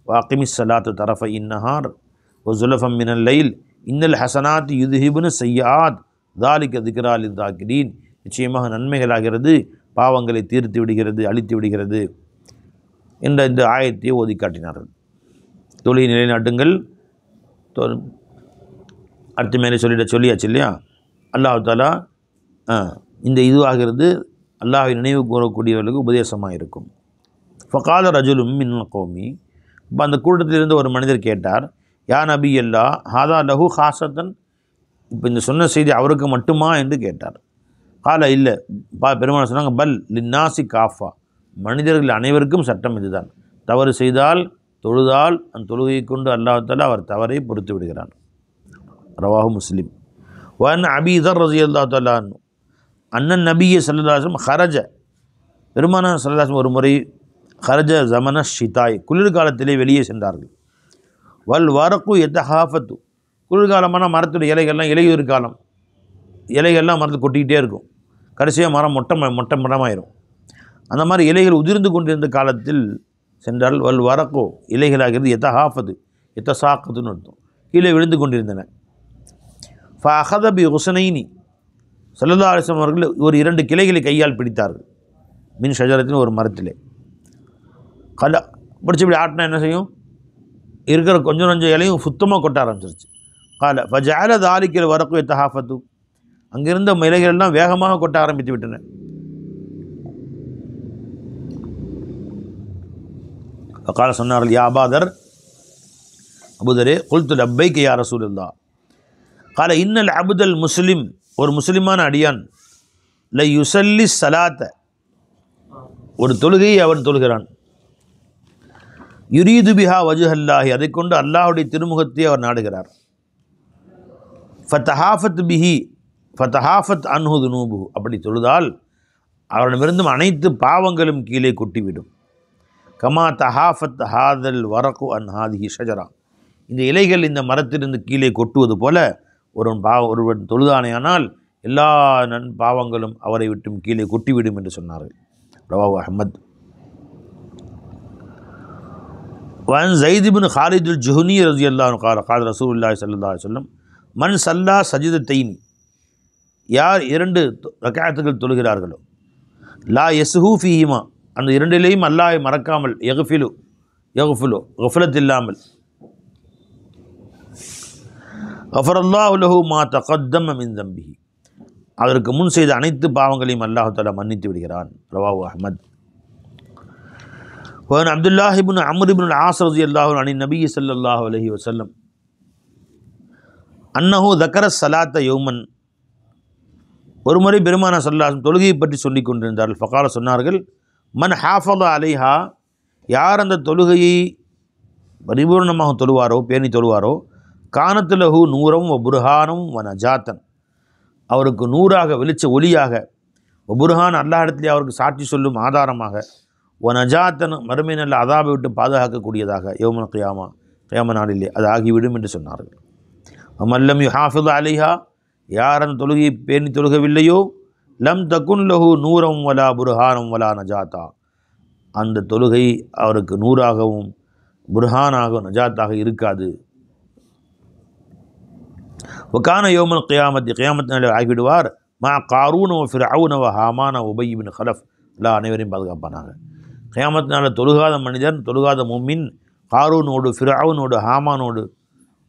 வஅகிமிஸ் ஸலாத்த தரஃபை இந்நஹார் வஸுலஃபம் மினல் லைல் இன்னல் ஹஸனாத் யுத்ஹிபுன ஸய்யிஆத் ذாலிக ذிக்ரா லிஸ்ஸாகிரீன், நிச்சயமாக நன்மைகளாகிறது, பாவங்களை தீர்த்து விடுகிறது, அழித்து விடுகிறது என்ற இந்த ஆயத்தை ஓதி காட்டினார்கள். தொழுகை நிலைநாட்டுங்கள், அடுத்த மேலே சொல்லியாச்சு இல்லையா. அல்லாஹ் தாலா இந்த இதுவாகிறது அல்லாஹ்வை நினைவு கூறக்கூடியவர்களுக்கு உபதேசமாக இருக்கும். ஃபகால ரஜுலும் மின் கௌமி, இப்போ அந்த கூட்டத்திலிருந்து ஒரு மனிதர் கேட்டார், யா நபி அல்லா ஹாதா லஹு ஹாசத்தன், இப்போ இந்த சொன்ன செய்தி அவருக்கு மட்டுமா என்று கேட்டார். கால இல்லை, பெருமாள் சொன்னாங்க, பல் லின்னாசி காஃபா, மனிதர்கள் அனைவருக்கும் சட்டம் இதுதான். தவறு செய்தால் தொழுதால் அந்த தொழுகையை கொண்டு அல்லாஹ் தஆலா அவர் தவறை பொறுத்து விடுகிறான். ரவாஹு முஸ்லிம். வன் அபீ தர் ரலியல்லாஹு தஆலா அன்ஹு அன்னன் நபிய ஸல்லல்லாஹு அலைஹி வஸல்லம் ஹரஜ, பெருமானார் ஸல்லல்லாஹு அலைஹி வஸல்லம் ஒரு முறை ஹரஜ ஜமன ஷிதாய், குளிர்காலத்திலே வெளியே சென்றார்கள். வல் வரக்கு எத்தஹாஃபத்து, குளிர்காலமான மரத்துடைய இலைகள்லாம் இலையுதிர் காலம், இலைகள்லாம் மரத்தில் கொட்டிக்கிட்டே இருக்கும், கடைசியாக மரம் மொட்டை மரமாயிரும். அந்த மாதிரி இலைகள் உதிர்ந்து கொண்டிருந்த காலத்தில் சென்றால் வல் வரக்கோ, இலைகளாகிறது எத்தஹாஃபத்து எத்தசாக்கத்துன்னு அர்த்தம், கீழே விழுந்து கொண்டிருந்தன. ஃபஅஹத பி ஹுஸ்னைனி, ஸல்லல்லாஹு அலைஹி வஸல்லம் அவர்கள் ஒரு 2 கிளைகளை கையால் பிடித்தார்கள். மின் ஷஜரத்தின் ஒரு மரத்திலே பிடிச்சி இப்படி ஆட்டினா என்ன செய்யும், இருக்கிற கொஞ்சம் இலையும் சுத்தமாக கொட்ட ஆரம்பிச்சிருச்சு. கால ஃபஜஅல தாலிக்கல் வரக்கு எத்தஹாஃபத்து, அங்கிருந்த இலைகள்லாம் வேகமாக கொட்ட ஆரம்பித்து விட்டன. கால சொன்னார்கள், யா அபாதர், அபுதரே, குல்து லப்பைக்க யா ரசூலுல்லாஹ். கால இன்னல் அபுதல் முஸ்லிம், ஒரு முஸ்லிமான அடியான், ல யுசல்லி சலாத்த, ஒரு தொழுகையை அவன் தொழுகிறான், யுரீது பிஹா வஜ்ஹல்லாஹி, அதை கொண்டு அல்லாஹ்வுடைய திருமுகத்தை அவர் நாடுகிறார். ஃபதஹாஃபத் பிஹி ஃபதஹாஃபத் அன்ஹு துனூபு, அப்படி தொழுதால் அவரிடமிருந்தும் அனைத்து பாவங்களும் கீழே கொட்டிவிடும். கமா தஹாஃபத் ஹாதல் வரகு அன் ஹாதிஹி ஷஜரா, இந்த இலைகள் இந்த மரத்திலிருந்து கீழே கொட்டுவது போல ஒருவன் தொழுதானேயானால் எல்லா பாவங்களும் அவரை விட்டும் கீழே கொட்டிவிடும் என்று சொன்னார்கள். ரவாஹு அஹ்மத். வன் ஸைத் இப்னு ஹாலிதுல் ஜுஹ்னி ரலியல்லாஹு அன்ஹு قال قال رسول الله صلى الله عليه وسلم மன் சல்லா சஜிதத்தைனி, யார் 2 ரக்அத்துகள் தொழுகிறார்களோ, லா யஸ்ஹூ ஃபீஹிமா, அந்த 2லேயும் அல்லாஹ்வை மறக்காமல், யக்ஃபிலு கஃபலத் இல்லாமல், கஃபரல்லாஹு லஹு மா தகத்தம மின் தம்பிஹி, அதற்கு முன் செய்த அனைத்து பாவங்களையும் அல்லாஹ் தஆலா மன்னித்து விடுகிறான். ரவாஹு அஹ்மத். வன் அப்துல்லாஹ் இப்னு அம்ர் இப்னு அல்-ஆஸ் ரலியல்லாஹு அன்ஹு நபி ஸல்லல்லாஹு அலைஹி வஸல்லம் அன்னஹு தக்கர ஸலாத்த யௌமன், ஒரு முறை பெருமானார் ஸல்லல்லாஹு அலைஹி வஸல்லம் தொழுகையை பற்றி சொல்லிக் கொண்டிருந்தார்கள். ஃபகால, சொன்னார்கள், மன் ஹாஃபத அலைஹா, யார் அந்த தொழுகையை பரிபூர்ணமாக தொழுவாரோ, பேணி தொழுவாரோ, கானத்து லஹு நூரம் வ புர்ஹானும் வ நஜாத்தன், அவருக்கு நூறாக வெளிச்ச ஒளியாக, வ புர்ஹான் அல்லாஹ் இடத்திலே அவருக்கு சாட்சி சொல்லும் ஆதாரமாக, வ நஜாத்தன் மறுமை நல்ல அதாபை விட்டு பாதுகாக்கக்கூடியதாக, யௌமல் கியாமா நாளிலே அது ஆகிவிடும் என்று சொன்னார்கள். மல்லம் யுஹாஃபிது அலைஹா, யார் அந்த தொழுகையை பேணி தொழுகவில்லையோ, லம் தகுன் லஹு நூரம் வலா புர்ஹானும் வலா நஜாத்தா, அந்த தொழுகை அவருக்கு நூறாகவும் புர்ஹானாகவும் நஜாத்தாக இருக்காது. வகான யௌமல் கியாமத்தி, கியாமத் நாளில் ஆகிவிடுவார், மா காரூன வ ஃபிர்அவுன வ ஹாமான உபய் இப்னு கலஃப், அல்லாஹ் அனைவரையும் பாதுகாப்பானாக. கியாமத் நாளில் தொழுகாத மனிதன், தொழுகாத முஃமின், காரூனோடு, ஃபிர்அவுனோடு, ஹாமானோடு,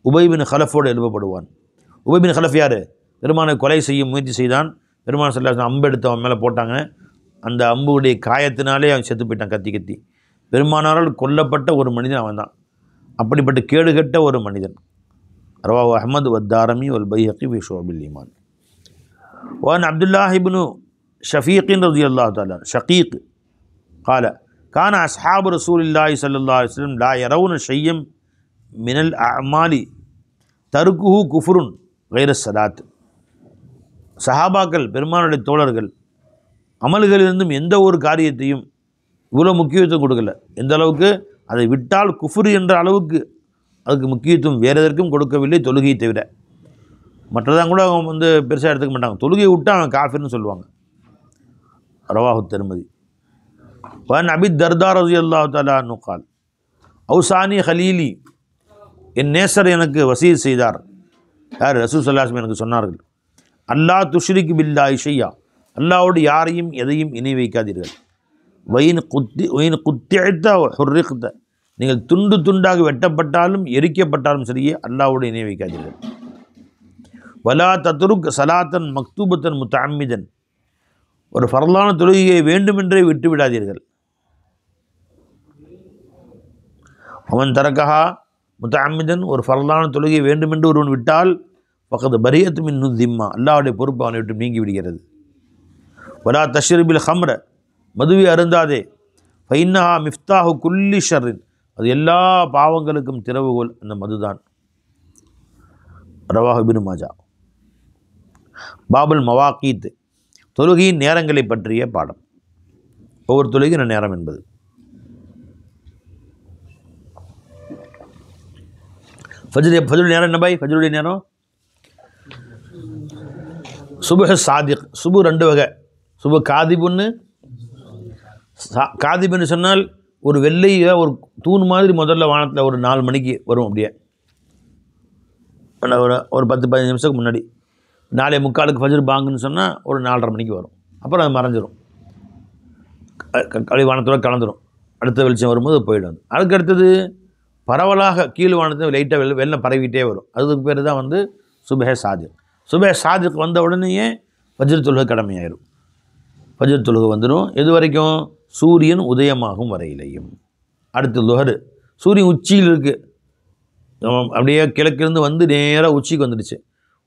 உபய் இப்னு கலஃபோடு எழுப்பப்படுவான். உபய் இப்னு கலஃப் யார்? பெருமானை கொலை செய்ய முயற்சி செய்தான். பெருமான் ஸல்லல்லாஹு அலைஹி வஸல்லம் அம்பு எடுத்து அவன் மேலே போட்டாங்க. அந்த அம்புடைய காயத்தினாலே அவன் செத்து போயிட்டான், கத்தி. பெருமானாரால் கொல்லப்பட்ட ஒரு மனிதன் அவன் தான். அப்படிப்பட்ட கேடுகட்ட ஒரு மனிதன். ரவாஹு அஹ்மத் வத்தாரமி வல் பைஹகி ஃபி ஷுஅபில் ஈமான். வன் அப்துல்லாஹ் இப்னு ஷஃபீக் ரலியல்லாஹு தஆலா ஷகீக் قال கான அஸ்ஹாபு ரசூலில்லாஹி ஸல்லல்லாஹு அலைஹி வஸல்லம் லா யரவுன ஷையம் மினல் அஅமாலி தர்குஹு குஃப்ருன் கைர ஸலாத், சஹாபாக்கள், பெருமானுடைய தோழர்கள், அமல்களிலிருந்தும் எந்த ஒரு காரியத்தையும் இவ்வளோ முக்கியத்துவம் கொடுக்கல. எந்த அளவுக்கு, அதை விட்டால் குஃப்ரு என்ற அளவுக்கு அதுக்கு முக்கியத்துவம் வேறு எதற்கும் கொடுக்கவில்லை, தொழுகையை தவிர. மற்றதான் கூட அவங்க பெருசாக எடுத்துக்க மாட்டாங்க. தொழுகையை விட்டால் அவன் காஃபிர்னு சொல்லுவாங்க. ரவாஹு திர்மிதி. வன் அபி தர்தா ரலியல்லாஹு தஆலா அன்ஹு قال அவுசானி ஹலீலி, என் நேசர் எனக்கு வசீத் செய்தார். யார்? ரசூல் ஸல்லல்லாஹு அலைஹி வஸல்லம் எனக்கு சொன்னார்கள், அல்லாஹ் துஷ்ரிக் பில்லாஹி ஷையா, அல்லாஹ்வோடு யாரையும் எதையும் இணை வைக்காதீர்கள். வயின் குத்திஅத்த ஹுர்ரிக்த, நீங்கள் துண்டு துண்டாக வெட்டப்பட்டாலும் எரிக்கப்பட்டாலும் சரியே அல்லாஹ்வுடைய இணை வைக்காதீர்கள். வலா தத்ருக் சலாத்தன் மக்தூபத்தன் முத்தஅம்மிதன், ஒரு ஃபர்லான தொழுகையை வேண்டுமென்றே விட்டு விடாதீர்கள். அவன் தரக்கஹா முத்தஅம்மிதன், ஒரு ஃபர்லான தொழுகையை வேண்டுமென்று ஒருவன் விட்டால் பக்கத்து பரியத்து மின் திம்மா, அல்லாஹ்வுடைய பொறுப்பு அவனை விட்டு நீங்கி விடுகிறது. வலா தஷ்ரிபில் ஹம்ர, மதுவை அருந்தாதே. ஃபைன்னஹா மிஃப்தாஹு குல்லி ஷர்ரின், அது எல்லா பாவங்களுக்கும் திறவுகோல் அந்த மதுதான். ரவாஹு இப்னு மாஜா. பாபுல் மவாக்கீத், தொழுகையின் நேரங்களை பற்றிய பாடம். ஒவ்வொரு தொழுகையின் நேரம் என்பது ஃபஜ்ர் நேரம் என்ன பாய்? ஃபஜ்ருடைய நேரம் சுபஹ் சாதிக். சுபு ரெண்டு வகை. சுபு காதிபுன்னு, காதிபுன்னு சொன்னால் ஒரு வெள்ளையை ஒரு தூண் மாதிரி முதல்ல வானத்தில் ஒரு 4 மணிக்கு வரும். அப்படியே ஒரு 10-15 நிமிஷத்துக்கு முன்னாடி 4:45 ஃபஜ்ர் பாங்குன்னு சொன்னால் ஒரு 4:30 மணிக்கு வரும். அப்புறம் அது மறைஞ்சிரும், அப்படி வானத்தோடு கலந்துரும். அடுத்த வெளிச்சம் வரும்போது போயிடும். அதுக்கு அடுத்தது பரவலாக கீழ் வானத்தில் லைட்டாக வெள்ளம் பரவிக்கிட்டே வரும். அதுக்கு பேர் தான் வந்து சுபஹ் சாதிக். சுபஹ் சாதிக் வந்த உடனேயே ஃபஜ்ர் தொழுகை கடமையாயிரும். ஃபஜ்ர் தொழுகை வந்துடும். எது வரைக்கும்? சூரியன் உதயமாகும் வரையிலையும். அடுத்து லுஹர், சூரியன் உச்சியில் இருக்குது, அப்படியே கிழக்கிருந்து வந்து நேராக உச்சிக்கு வந்துடுச்சு.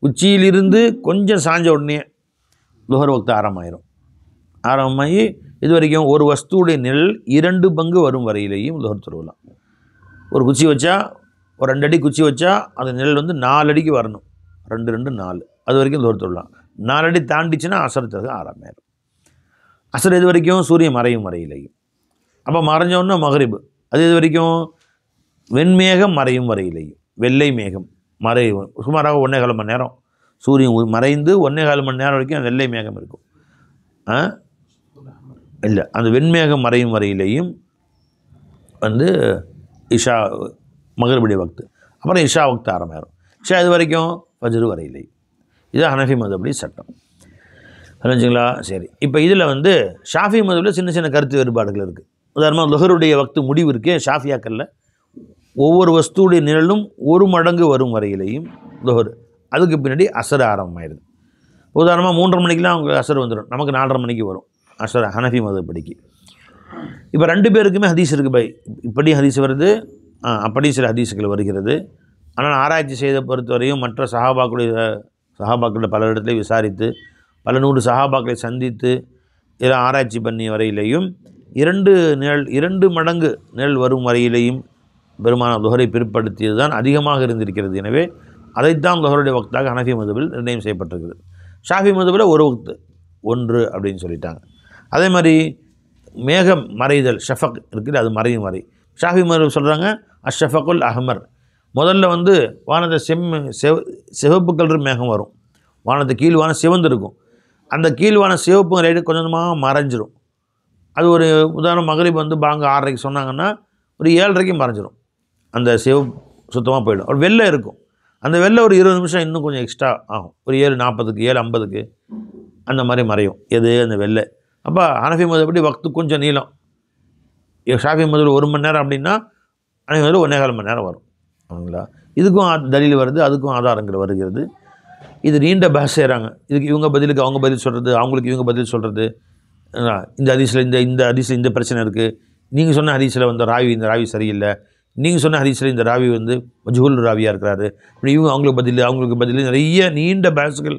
உச்சியிலிருந்து கொஞ்சம் சாஞ்ச உடனே லுஹர் வக்து ஆரம்பமாகி இது வரைக்கும் ஒரு வஸ்துடைய நிழல் 2 பங்கு வரும் வரையிலையும் லுஹர் தொழுகலாம். ஒரு குச்சி வச்சா, ஒரு 2 அடி குச்சி வச்சா அந்த நிழல் வந்து 4 அடிக்கு வரணும். 2, 2, 4, அது வரைக்கும் லுஹர் தொழலாம். 4 அடி தாண்டிச்சுன்னா அசர் தொழுகை ஆரம்பமாயிடும். அசர் இது வரைக்கும் சூரியன் மறையும் வரையிலையும். அப்போ மறைஞ்சோன்னா மகரிபு, அது இது வரைக்கும் வெண்மேகம் மறையும் வரையிலையும். வெள்ளை மேகம் மறையும் சுமாராக 1.25 மணி நேரம். சூரியன் மறைந்து 1.25 மணி நேரம் வரைக்கும் வெள்ளை மேகம் இருக்கும். இல்லை, அந்த வெண்மேகம் மறையும் வரையிலையும் வந்து இஷா மகரிபுடைய வக்து. அப்புறம் இஷா வக்து ஆரம்பமாயிரும். இஷா இது வரைக்கும் ஃபஜ்ர் வரையிலையும். இதுதான் ஹனஃபி மதுஹபுடைய சட்டம். புரிஞ்சுங்களா? சரி, இப்போ இதில் வந்து ஷாஃபி மதுஹபில் சின்ன சின்ன கருத்து வேறுபாடுகள் இருக்குது. உதாரணமாக லுஹருடைய வக்து முடிவு இருக்கே ஷாஃபியாக்களில், ஒவ்வொரு வஸ்துடைய நிழலும் 1 மடங்கு வரும் வரையிலையும் லுஹர். அதுக்கு பின்னாடி அசர் ஆரம்பமாயிடுது. உதாரணமாக 3:30 மணிக்கெலாம் அவங்க அசர் வந்துடும், நமக்கு 4:30 மணிக்கு வரும் அசர் ஹனஃபி மதுஹபடிக்கு. இப்போ 2 பேருக்குமே ஹதீஸ் இருக்குது பை. இப்படி ஹதீஸ் வருது, அப்படி சில ஹதீஸுகள் வருகிறது. ஆனால் ஆராய்ச்சி செய்த பொறுத்தவரையும் மற்ற சஹாபாக்கள பல இடத்துல விசாரித்து பல 100 சஹாபாக்களை சந்தித்து இதெல்லாம் ஆராய்ச்சி பண்ணி வரையிலையும் 2 மடங்கு நிழல் வரும் வரையிலையும் பெருமான லுஹரை பிற்படுத்தியது தான் அதிகமாக இருந்திருக்கிறது. எனவே அதைத்தான் லுஹருடைய வக்தாக ஹனஃபி மதுஹபில் நிர்ணயம் செய்யப்பட்டிருக்குது. ஷாஃபி மதுஹபில் ஒரு வக்து 1 அப்படின்னு சொல்லிட்டாங்க. அதே மாதிரி மேகம் மறைதல் ஷஃபக் இருக்குது, அது மறையும் வரை. ஷாஃபி மதுஹப் சொல்கிறாங்க அஷ்ஷஃபகுல் அஹ்மர். முதல்ல வந்து வானத்தை சிவப்பு கலர் மேகம் வரும், வானத்தை கீழ்வானம் சிவந்து இருக்கும். அந்த கீழ்வான சிவப்பு ரைடு கொஞ்சமாக மறைஞ்சிரும். அது ஒரு உதாரணம், மகரிப் வந்து பாங்க 6:30 சொன்னாங்கன்னா ஒரு 7:30 மறைஞ்சிரும். அந்த சிவப்பு சுத்தமாக போயிடும். ஒரு வெள்ளை இருக்கும், அந்த வெள்ளை ஒரு 20 நிமிஷம் இன்னும் கொஞ்சம் எக்ஸ்ட்ரா ஆகும். ஒரு 7:40 7:50 அந்த மாதிரி மறையும் எது அந்த வெள்ளை. அப்போ ஹனஃபி மதுஹபடி வக்து கொஞ்சம் நீளம். ஷாஃபி மதுஹபில் 1 மணி நேரம் அப்படின்னா ஹனஃபி மதுஹபில் 1.25 மணி நேரம் வரும். அவங்களா இதுக்கும் தலீல் வருது, அதுக்கும் ஆதாரங்கள் வருகிறது. இது நீண்ட பஹஸ் செய்கிறாங்க. இதுக்கு இவங்க பதிலுக்கு அவங்க பதில் சொல்கிறது, அவங்களுக்கு இவங்க பதில் சொல்கிறது. இந்த ஹதீஸில் இந்த ஹதீஸில் இந்த பிரச்சனை இருக்குது, நீங்கள் சொன்ன ஹதீஸில் வந்து இந்த ராவி சரியில்லை, நீங்கள் சொன்ன ஹதீஸில் இந்த ராவி வந்து மஜ்ஹூல் ராவியாக இருக்கிறாரு. இப்படி இவங்க அவங்களுக்கு பதில் நிறைய நீண்ட பஹஸ்கள்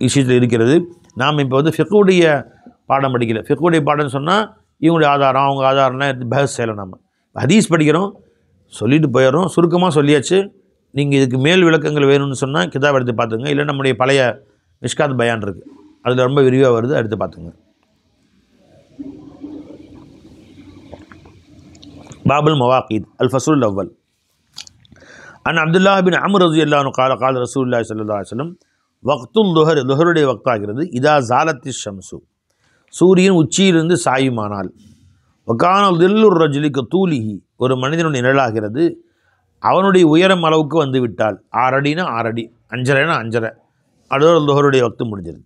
விஷயத்தில் இருக்கிறது. நாம் இப்போ வந்து ஃபிக்ஹுடைய பாடம் படிக்கல. ஃபிக்ஹுடைய பாடம்னு சொன்னால் இவங்களுடைய ஆதாரம் அவங்க ஆதாரம்லாம் எடுத்து பஹஸ் செய்யலை. நம்ம ஹதீஸ் படிக்கிறோம், சொல்லிட்டு போயிடுறோம், சுருக்கமாக சொல்லியாச்சு. நீங்கள் இதுக்கு மேல் விளக்கங்கள் வேணும்னு சொன்னால் கிதாப் எடுத்து பார்த்துங்க. இல்லை நம்முடைய பழைய மிஷ்காத் பயான் இருக்குது, அதில் ரொம்ப விரிவாக வருது, எடுத்து பார்த்துங்க. பாபுல் மவாக்கீத் அல் ஃபஸ்லுல் அவ்வல். அன் அப்துல்லாஹ் பின் அம்ர் ரலியல்லாஹு அன்ஹு قال قال رسول الله ஸல்லல்லாஹு அலைஹி வஸல்லம் வக்துல் லுஹர், லுஹருடைய வக்தாகிறது இதா ஜாலத்தி ஷம்சு, சூரியன் உச்சியிலிருந்து சாயுமானால், வகான தில்லுர் ரஜுலிக்கு தூலிஹி, ஒரு மனிதனுடைய நிழலாகிறது அவனுடைய உயரம் அளவுக்கு வந்து விட்டால், 6 அடினா 6 அடி, 5.5 5.5, அதோட லுஹருடைய வக்து முடிஞ்சிருது.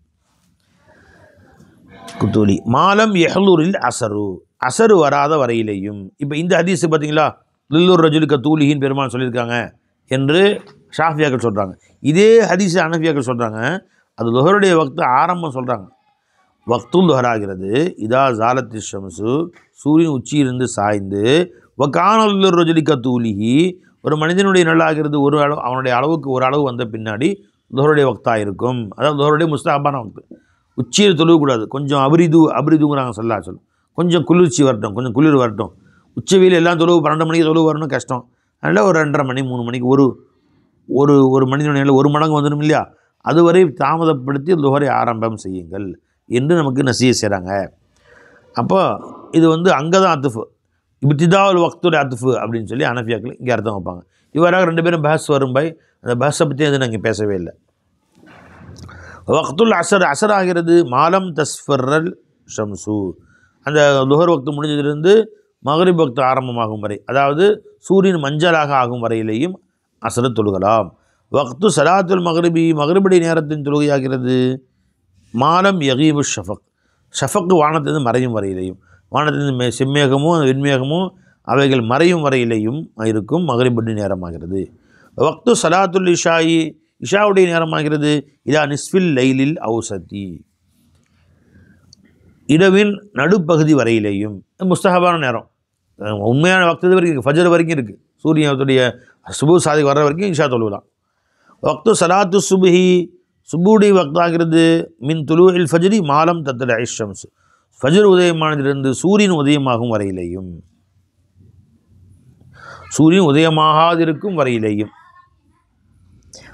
குத்தூலி மாலம் யஹ்லூரில் அசரு, அசரு வராத வரையிலையும். இப்போ இந்த ஹதீஸு பார்த்தீங்களா, லில்லூர் ரஜுலிக்க தூலிஹின் பெருமான் சொல்லியிருக்காங்க என்று ஷாஃபியாக்கள் சொல்கிறாங்க. இதே ஹதீஸ் ஹனஃபியாக்கள் சொல்கிறாங்க, அது லுஹருடைய வக்து ஆரம்பம் சொல்கிறாங்க. வக்துல் லுஹராகிறது இதா ஜாலத்தி ஷம்சு, சூரியன் உச்சியிலிருந்து சாய்ந்து, வக்கானல் ரஜுலிக்க தூலிஹி, ஒரு மனிதனுடைய நல்லாகிறது ஒரு அளவு, அவனுடைய அளவுக்கு ஒரு அளவு வந்த பின்னாடி லுஹருடைய வக்தாக இருக்கும். அதாவது லுஹருடைய முஸ்தஹபான வக்து. உச்சியில் தொழுகக்கூடாது, கொஞ்சம் அபிரிதுங்கிறாங்க சொல்லா சொல்லும், கொஞ்சம் குளிர்ச்சி வரட்டும், கொஞ்சம் குளிர் வரட்டும். உச்சவியில் எல்லாம் தொழுவு 12 மணிக்கு தொழுவு வரணும் கஷ்டம். அதனால் ஒரு 2:30 மணி 3 மணிக்கு ஒரு மனிதனுடைய 1 மடங்கு வந்துடும் இல்லையா, அதுவரை தாமதப்படுத்தி லுஹரை ஆரம்பம் செய்யுங்கள் என்று நமக்கு நசிய செய்கிறாங்க. அப்போ இது அங்கே தான் அத்துஃபு, இப்திதாவுல் வக்துடைய அத்துஃபு அப்படின்னு சொல்லி ஹனஃபியாக்கள் இங்கே அர்த்தம் வைப்பாங்க. இவராக 2 பேரும் பஹஸ் வரும்பாய், அந்த பஹஸை பற்றி அது நாங்கள் பேசவே இல்லை. வக்துல் அசர் ஆகிறது மாலம் தஸ்ஃபர்ரல் ஷம்சு, அந்த லுஹர் வக்து முடிஞ்சதிலிருந்து மக்ரிப் வக்து ஆரம்பமாகும் வரை, அதாவது சூரியன் மஞ்சளாக ஆகும் வரையிலேயும் அசரை தொழுகலாம். வக்து சலாத்துல் மக்ரிபுடைய நேரத்தின் தொழுகையாகிறது மாலம் யகீபு ஷஃபக்கு வானத்திலிருந்து மறையும் வரையிலேயும், வானத்திலிருந்து செம்மேகமோ வெண்மேகமோ அவைகள் மறையும் வரையிலேயும் இருக்கும் மக்ரிபுடைய நேரமாகிறது. வக்து சலாத்துல் இஷாவுடைய நேரமாகிறது இதா நிஸ்ஃபில் லைலில் அவுசத்தி, இரவின் நடுப்பகுதி வரையிலேயும் முஸ்தஹபான நேரம். உண்மையான வக்து வரைக்கும் ஃபஜர் வரைக்கும் இருக்குது, சூரியனுடைய சுபு சாதிக்கு வர்ற வரைக்கும் இஷா தொழுகலாம். வக்து சலாத்து சுபுஹி, சுபுடைய வக்தாகிறது மின் துலூஇல் ஃபஜ்ரி மாலம் தத்ல ஷம்ஸ், ஃபஜர் உதயமானதிலிருந்து சூரியன் உதயமாகும் வரையிலேயும், சூரியன் உதயமாகாதிருக்கும் வரையிலேயும்.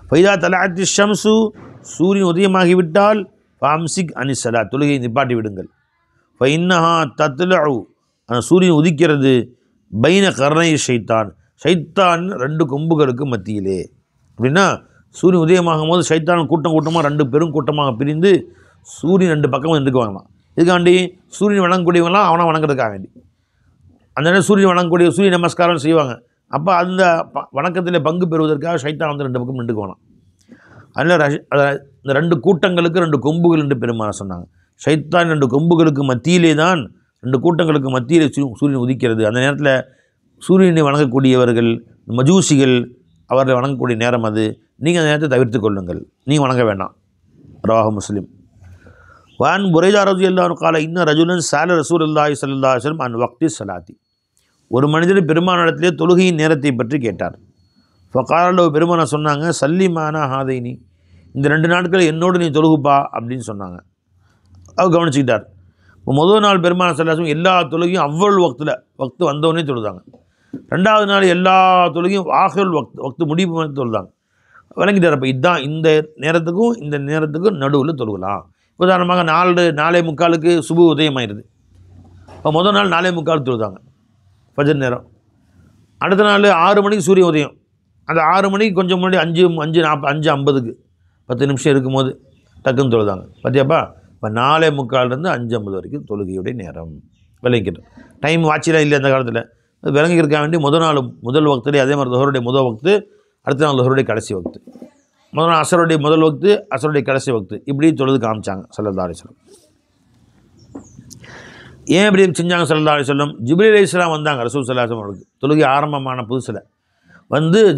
ஃபைதா தலஅத்தி ஷம்சு, சூரியன் உதயமாகிவிட்டால் ஃபாம்சிக் அனிசலா, தொழுகையை நிப்பாட்டி விடுங்கள். ஃபைன்னஹா தத்லஉ, அந்த சூரியன் உதிக்கிறது பைன கர்ணை ஷைத்தான், ஷைத்தான் 2 கொம்புகளுக்கு மத்தியிலே. அப்படின்னா சூரியன் உதயமாகும் போது ஷைத்தான் கூட்டமாக 2 பெரும் கூட்டமாக பிரிந்து சூரியன் 2 பக்கமும் நின்றுக்குவாங்களாம். இதுக்காண்டி சூரியன் வணங்கக்கூடியவங்களாம் அவனை வணங்குறதுக்காக வேண்டி அந்த நேரம் சூரியன் வணங்கக்கூடிய சூரிய நமஸ்காரம் செய்வாங்க. அப்போ அந்த வணக்கத்தில் பங்கு பெறுவதற்காக ஷைத்தான் 2 பக்கம் நின்றுக்குவாங்களாம். அதில் இந்த 2 கூட்டங்களுக்கு 2 கொம்புகள் என்று பெருமான சொன்னாங்க. ஷைத்தான் 2 கொம்புகளுக்கு மத்தியிலே தான், 2 கூட்டங்களுக்கு மத்தியிலே சூரியன் உதிக்கிறது. அந்த நேரத்தில் சூரியனை வணங்கக்கூடியவர்கள் மஜூசிகள் அவர்களை வணங்கக்கூடிய நேரம் அது. நீங்கள் அந்த நேரத்தை தவிர்த்து கொள்ளுங்கள், நீங்கள் வணங்க வேண்டாம். ரவாஹு முஸ்லிம். வான் புரைதா ரலியல்லாஹு கால இன்ன ரஜுலன் சால ரசூலுல்லாஹி ஸல்லல்லாஹு அலைஹி வஸல்லம் அன் வக்தி ஸலாத்தி, ஒரு மனிதர் பெருமானிடத்திலே தொழுகையின் நேரத்தை பற்றி கேட்டார். ஃபகால பெருமானா சொன்னாங்க, சல்லிமானா ஹாதைனி, இந்த 2 நாட்கள் என்னோடு நீ தொழுகுப்பா அப்படின்னு சொன்னாங்க. அவர் கவனிச்சுக்கிட்டார். இப்போ முதல் நாள் பெருமானா ஸல்லல்லாஹு அலைஹி வஸல்லம் எல்லா தொழுகையும் அவ்வளவு வக்து வந்தவொடனே தொழுதாங்க. 2வது நாள் எல்லா தொழுகையும் ஆஹிருல் வக்து முடிவு தொழுதாங்க. விளங்கிட்டார். அப்போ இதுதான் இந்த நேரத்துக்கும் இந்த நேரத்துக்கும் நடுவில் தொழுகலாம். உதாரணமாக 4:45க்கு சுபு உதயமாயிருது. இப்போ முதல் நாள் 4:45 தொழுதாங்க ஃபஜர் நேரம். அடுத்த நாள் 6 மணிக்கு சூரிய உதயம். அந்த 6 மணிக்கு கொஞ்சம் முன்னாடி 5:50க்கு 10 நிமிஷம் இருக்கும்போது டக்குன்னு தொழுதாங்க. பார்த்தியாப்பா, இப்போ 4:45லேருந்து 5:50 வரைக்கும் தொழுகையுடைய நேரம். விளங்கிக்கிட்டோம். டைம் வாட்சிலாம் இல்லை அந்த காலத்தில். விளங்கிக்கிறதுக்காக வேண்டி முதல் வக்துலேயே அதே மாதிரி லுஹருடைய முதல் வக்து, அடுத்த நாள் லுஹருடைய கடைசி வக்து, முதல் நாள் அசருடைய முதல் வக்து, அசருடைய கடைசி வக்து, இப்படி தொழுது காமிச்சாங்க ஸல்லல்லாஹு அலைஹி வஸல்லம். ஏன் இப்படி செஞ்சாங்க ஸல்லல்லாஹு அலைஹி வஸல்லம்? ஜிப்ரீல் அலைஹிஸ்ஸலாம் வந்தாங்க ரசூல் ஸல்லல்லாஹு அலைஹி வஸல்லம் அவருக்கு. தொழுகை ஆரம்பமான புதுசில்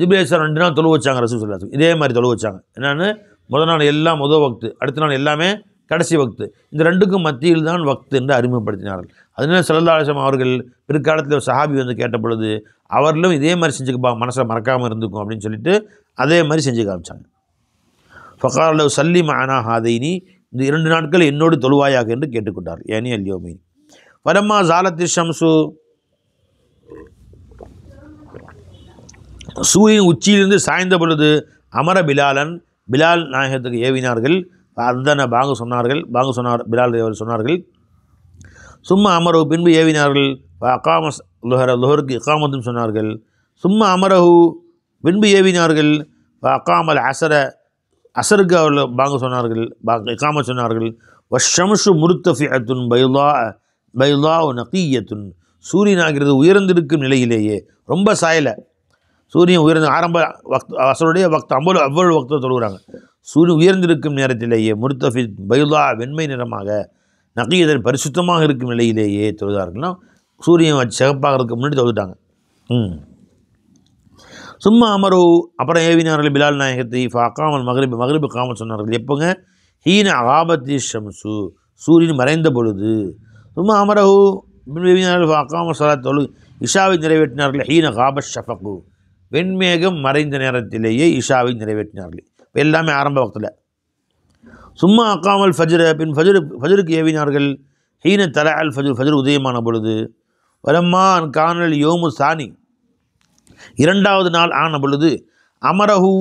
ஜிப்ரீல் அலைஹிஸ்ஸலாம் 2 நாள் தொழு வச்சாங்க ரசூல் ஸல்லல்லாஹு அலைஹி வஸல்லம். இதே மாதிரி தொழு வச்சாங்க. என்னென்னு, முதல் நாள் எல்லாம் முதல் வக்து, அடுத்த நாள் எல்லாமே கடைசி வக்து. இந்த 2க்கும் மத்தியில் தான் வக்து என்று அறிமுகப்படுத்தினார்கள். அதனால ஸல்லல்லாஹு அலைஹி வஸல்லம் அவர்கள் பிற்காலத்தில் சஹாபி கேட்ட பொழுது அவர்களும் இதே மாதிரி செஞ்சுக்கப்பா, மனசில் மறக்காமல் இருந்துக்கும் அப்படின்னு சொல்லிட்டு அதே மாதிரி செஞ்சு காமிச்சாங்க. ஃபகால சல்லி மஅனா ஹாதைனி, இந்த 2 நாட்கள் என்னோடு தொழுவாயாக என்று கேட்டுக்கொண்டார். ஏனி அல்யோமீன் பரம்மா ஜாலத்தி ஷம்சு, சூரியன் உச்சியிலிருந்து சாய்ந்த பொழுது அமர பிலால் நாயகத்துக்கு ஏவினார்கள். அந்தன பாங்கு சொன்னார் பிலால் அவர் சொன்னார்கள். சும்மா அமரஹு, பின்பு ஏவினார்கள். அகாம லுஹருக்கு இகாமத்தும் சொன்னார்கள். சும்மா அமரஹு, பின்பு ஏவினார்கள். அகாமல் அசருக்கு அவர்கள் பாங்கு சொன்னார்கள், இகாமத் சொன்னார்கள். வஷம்ஷு முர்தஃபிஅத்துன் பைலா நகியத்துன், சூரியனாகிறது உயர்ந்திருக்கும் நிலையிலேயே, ரொம்ப சாயலை. சூரியன் உயர்ந்து ஆரம்ப அசருடைய அவ்வளவு வக்தை தொழுகிறாங்க. சூரியன் உயர்ந்திருக்கும் நேரத்திலேயே முர்தஃபி பைலா வெண்மை நிறமாக, நகியதன் பரிசுத்தமாக இருக்கும் நிலையிலேயே தொழுதார்கள்னா சூரியன் சிகப்பாக இருக்க முன்னாடி தொழுதாங்க. சும்மா அமரு அப்புறம் ஏவினார்கள் பிலால் நாயகத்தை அக்காமல் மகரிபு காமல் சொன்னார்கள். எப்போங்க? ஹீன அகாபத்தி ஷம்சு, சூரியன் மறைந்த பொழுது. சும்மா அமரஹு ஏவினார்கள் அக்காமல் சலாத்தொழு, இஷாவை நிறைவேற்றினார்கள். ஹீன காபத் ஷஃபகு, வெண்மேகம் மறைந்த நேரத்திலேயே இஷாவை நிறைவேற்றினார்கள். இப்போ எல்லாமே ஆரம்ப வக்தில். சும்மா அக்காமல் ஃபஜ்ர, பின் ஃபஜ்ருக்கு ஏவினார்கள். ஹீன தல அல் ஃபஜ்ர் உதயமான பொழுது. வலம்மா கானல் யோமு சானி, இரண்டாவது நாள் ஆன பொழுது. அமரஹு,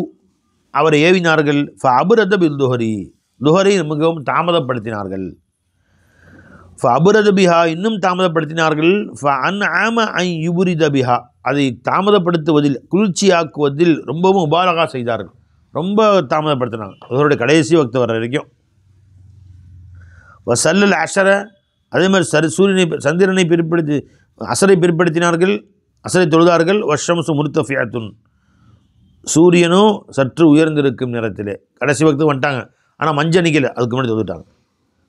அவரை ஏவினார்கள். அபுரத பில் துஹரி மிகவும் தாமதப்படுத்தினார்கள். அபுரத பிஹா, இன்னும் தாமதப்படுத்தினார்கள். அன் ஆம ஐ யுபுரித பிஹா, அதை தாமதப்படுத்துவதில் குளிர்ச்சியாக்குவதில் ரொம்பவும் உபாலகா செய்தார்கள். ரொம்ப தாமதப்படுத்தினாங்க அவருடைய கடைசி வக்து வர வரைக்கும். வசல்லல் அஷர, அதே மாதிரி சந்திரனை பிற்படுத்தி அசரை பிற்படுத்தினார்கள், அசரை தொழுதார்கள். வஷம்சு முர்தஃபியத்துன், சூரியனும் சற்று உயர்ந்திருக்கும் நேரத்திலே கடைசி வக்து வந்துட்டாங்க. ஆனால் மஞ்சணிக்கலை, அதுக்கு முன்னாடி தொழுதுட்டாங்க.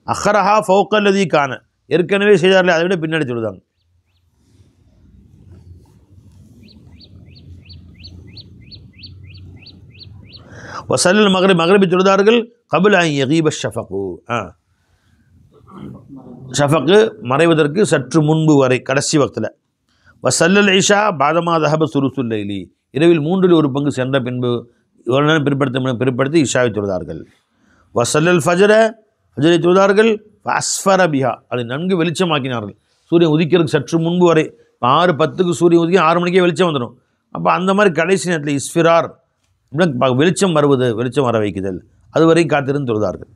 அஹரஹா ஃபௌக்கல்லதி கான, ஏற்கனவே செய்தார்களே அதை விட பின்னாடி தொழுதாங்க. வசல்லல் மகரிபி தொழுதார்கள். கபுல் ஐ யகீப ஷஃபகு, ஷஃபக்கு மறைவதற்கு சற்று முன்பு வரை கடைசி வக்தில். வசல்லல் இஷா பாதமா தஹப சுருசுல்லைலி, இரவில் 1/3 சென்ற பின்பு இவ்வளோ நேரம் பிற்படுத்தி இஷாவை தொழுதார்கள். வசல்லல் ஃபஜரை தொழுதார்கள். அஸ்ஃபர பிஹா, அதை நன்கு வெளிச்சமாக்கினார்கள். சூரியன் உதிக்கிறதுக்கு சற்று முன்பு வரை 6:10 சூரியன் உதிக்க 6 மணிக்கே வெளிச்சம் வந்துடும். அப்போ அந்த மாதிரி கடைசி நேரத்தில் இஸ்ஃபிரார், வெளிச்சம் வர வைக்குதல், அதுவரை காத்திருந்து தொழுதார்கள்.